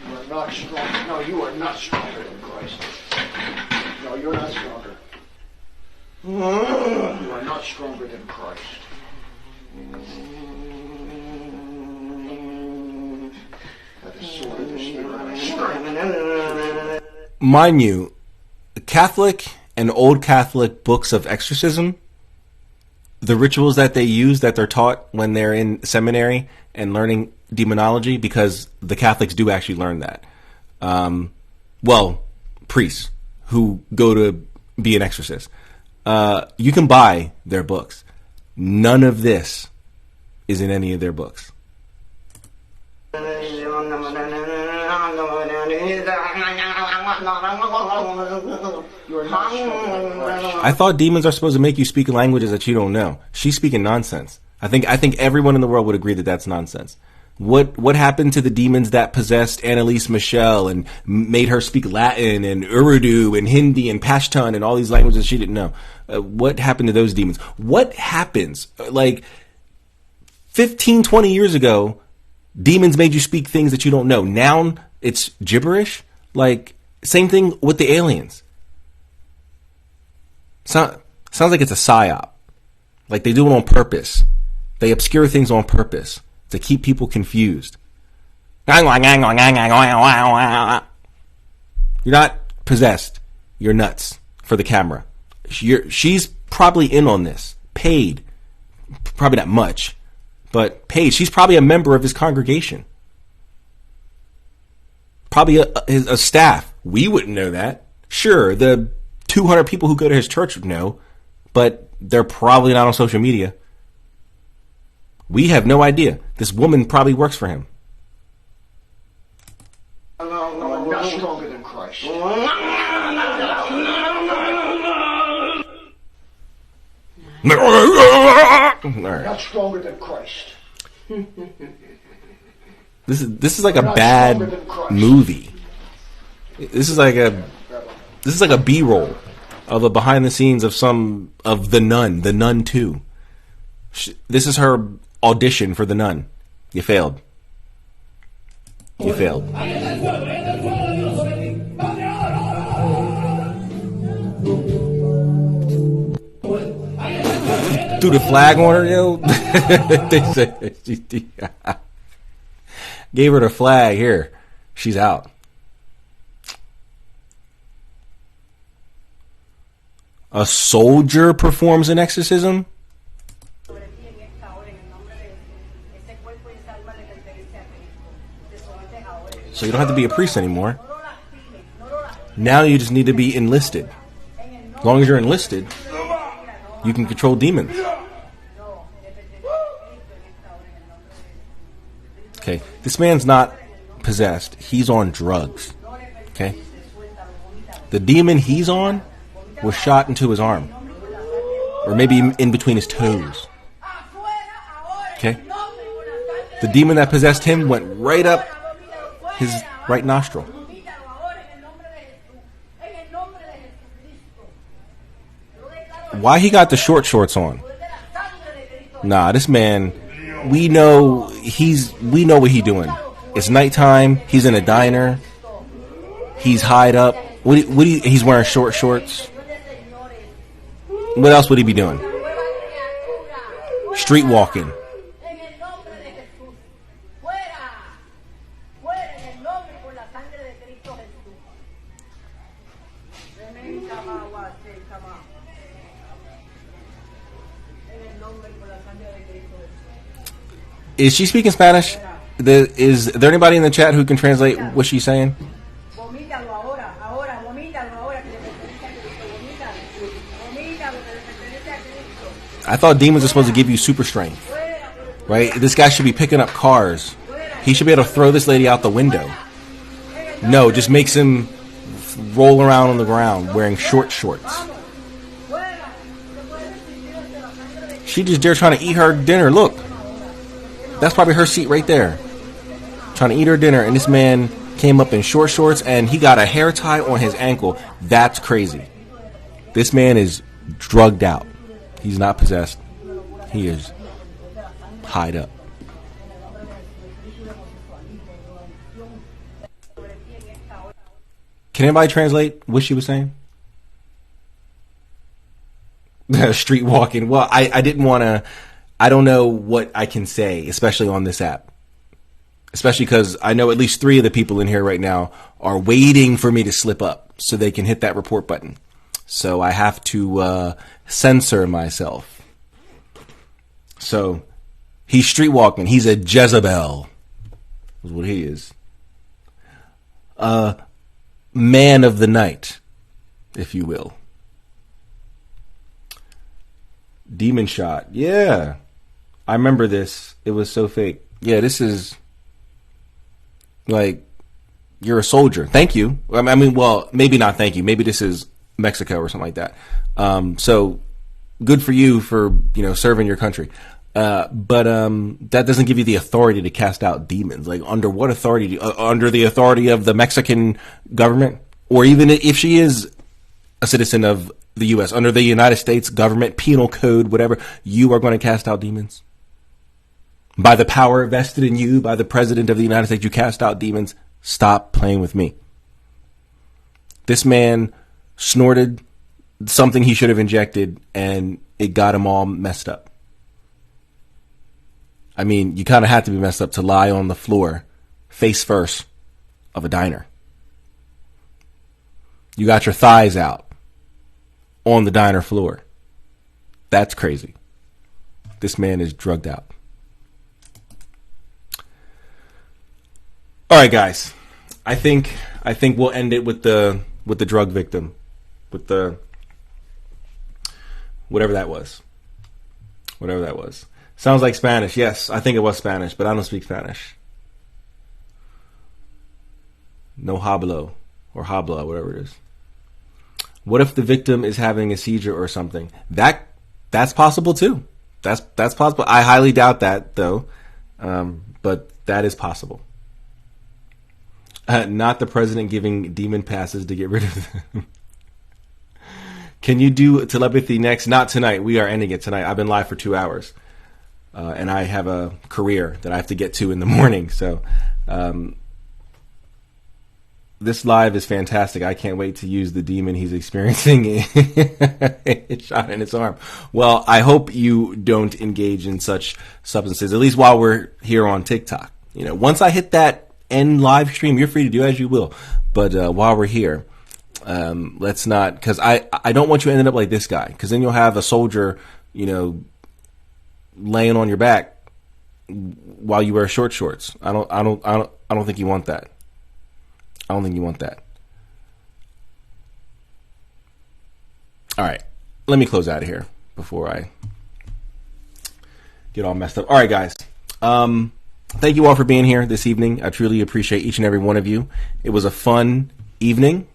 Speaker 23: You are not stronger. No, you are not stronger than Christ. No, you're not stronger. You are not stronger than Christ.
Speaker 1: Mind you, Catholic and old Catholic books of exorcism, the rituals that they use, that they're taught when they're in seminary and learning demonology, because the Catholics do actually learn that. Well, priests who go to be an exorcist. You can buy their books. None of this is in any of their books. I thought demons are supposed to make you speak languages that you don't know. She's speaking nonsense. I think everyone in the world would agree that that's nonsense. What happened to the demons that possessed Annalise Michel and made her speak Latin and Urdu and Hindi and Pashtun and all these languages she didn't know? What happened to those demons? What happens? Like 15, 20 years ago, demons made you speak things that you don't know. Now it's gibberish. Like, same thing with the aliens. Sounds like it's a psyop. Like they do it on purpose. They obscure things on purpose to keep people confused. You're not possessed. You're nuts for the camera. She's probably in on this. Paid. Probably not much, but paid. She's probably a member of his congregation. Probably a staff. We wouldn't know that. Sure, the 200 people who go to his church would know, but they're probably not on social media. We have no idea. This woman probably works for him.
Speaker 23: No, I'm not stronger than Christ. Not stronger than Christ.
Speaker 1: This is like a bad movie. This is like a B-roll of a behind the scenes of The Nun 2. This is her audition for The Nun. You failed. You failed. Threw the flag on her, yo. They said gave her the flag. Here, she's out. A soldier performs an exorcism? So you don't have to be a priest anymore. Now you just need to be enlisted. As long as you're enlisted, you can control demons. Okay, this man's not possessed. He's on drugs. Okay? The demon he's on was shot into his arm. Or maybe in between his toes. Okay? The demon that possessed him went right up his right nostril. Why he got the short shorts on? Nah, this man, we know what he's doing. It's nighttime. He's in a diner. He's hied up. He's wearing short shorts. What else would he be doing? Street walking. Is she speaking Spanish? Is there anybody in the chat who can translate what she's saying? I thought demons are supposed to give you super strength, right? This guy should be picking up cars. He should be able to throw this lady out the window. No, just makes him roll around on the ground wearing short shorts. She just there trying to eat her dinner. Look. That's probably her seat right there. Trying to eat her dinner, and this man came up in short shorts, and he got a hair tie on his ankle. That's crazy. This man is drugged out. He's not possessed. He is hied up. Can anybody translate what she was saying? Street walking. Well, I didn't want to. I don't know what I can say, especially on this app. Especially because I know at least 3 of the people in here right now are waiting for me to slip up so they can hit that report button. So I have to censor myself. So he's streetwalking. He's a Jezebel. Is what he is. Man of the night, if you will. Demon shot. Yeah. I remember this. It was so fake. Yeah, this is like, you're a soldier. Thank you. I mean, well, maybe not thank you. Maybe this is Mexico or something like that. So good for you for, serving your country. But that doesn't give you the authority to cast out demons. Like, under what authority? Under the authority of the Mexican government? Or even if she is a citizen of the U.S., under the United States government, penal code, whatever, you are going to cast out demons? By the power vested in you, by the President of the United States, you cast out demons? Stop playing with me. This man snorted something he should have injected, and it got him all messed up. I mean, you kind of have to be messed up to lie on the floor, face first, of a diner. You got your thighs out on the diner floor. That's crazy. This man is drugged out. All right, guys. I think we'll end it with the drug victim, with the whatever that was. Whatever that was. Sounds like Spanish. Yes, I think it was Spanish, but I don't speak Spanish. No hablo or habla, whatever it is. What if the victim is having a seizure or something? That's possible too. That's possible. I highly doubt that though, but that is possible. Not the president giving demon passes to get rid of them. Can you do telepathy next? Not tonight. We are ending it tonight. I've been live for 2 hours. And I have a career that I have to get to in the morning. So this live is fantastic. I can't wait to use the demon he's experiencing. It shot in its arm. Well, I hope you don't engage in such substances, at least while we're here on TikTok. Once I hit that end live stream, you're free to do as you will. But while we're here, let's not, because I don't want you to end up like this guy, because then you'll have a soldier, laying on your back while you wear short shorts. I don't think you want that. I don't think you want that. All right, let me close out of here before I get all messed up. All right, guys. Thank you all for being here this evening. I truly appreciate each and every one of you. It was a fun evening.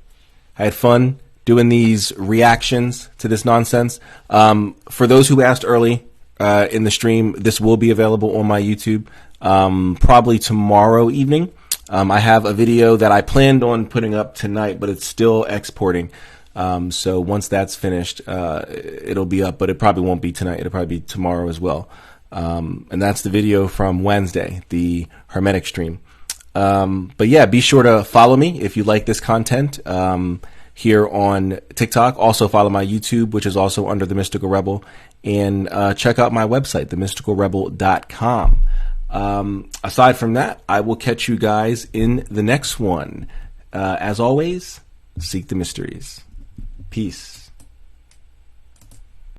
Speaker 1: I had fun doing these reactions to this nonsense. For those who asked early in the stream, this will be available on my YouTube probably tomorrow evening. I have a video that I planned on putting up tonight, but it's still exporting. So once that's finished, it'll be up, but it probably won't be tonight. It'll probably be tomorrow as well. And that's the video from Wednesday, the Hermetic stream. But yeah, be sure to follow me if you like this content here on TikTok. Also follow my YouTube, which is also under The Mystical Rebel. And check out my website, themysticalrebel.com. Aside from that, I will catch you guys in the next one. As always, seek the mysteries. Peace.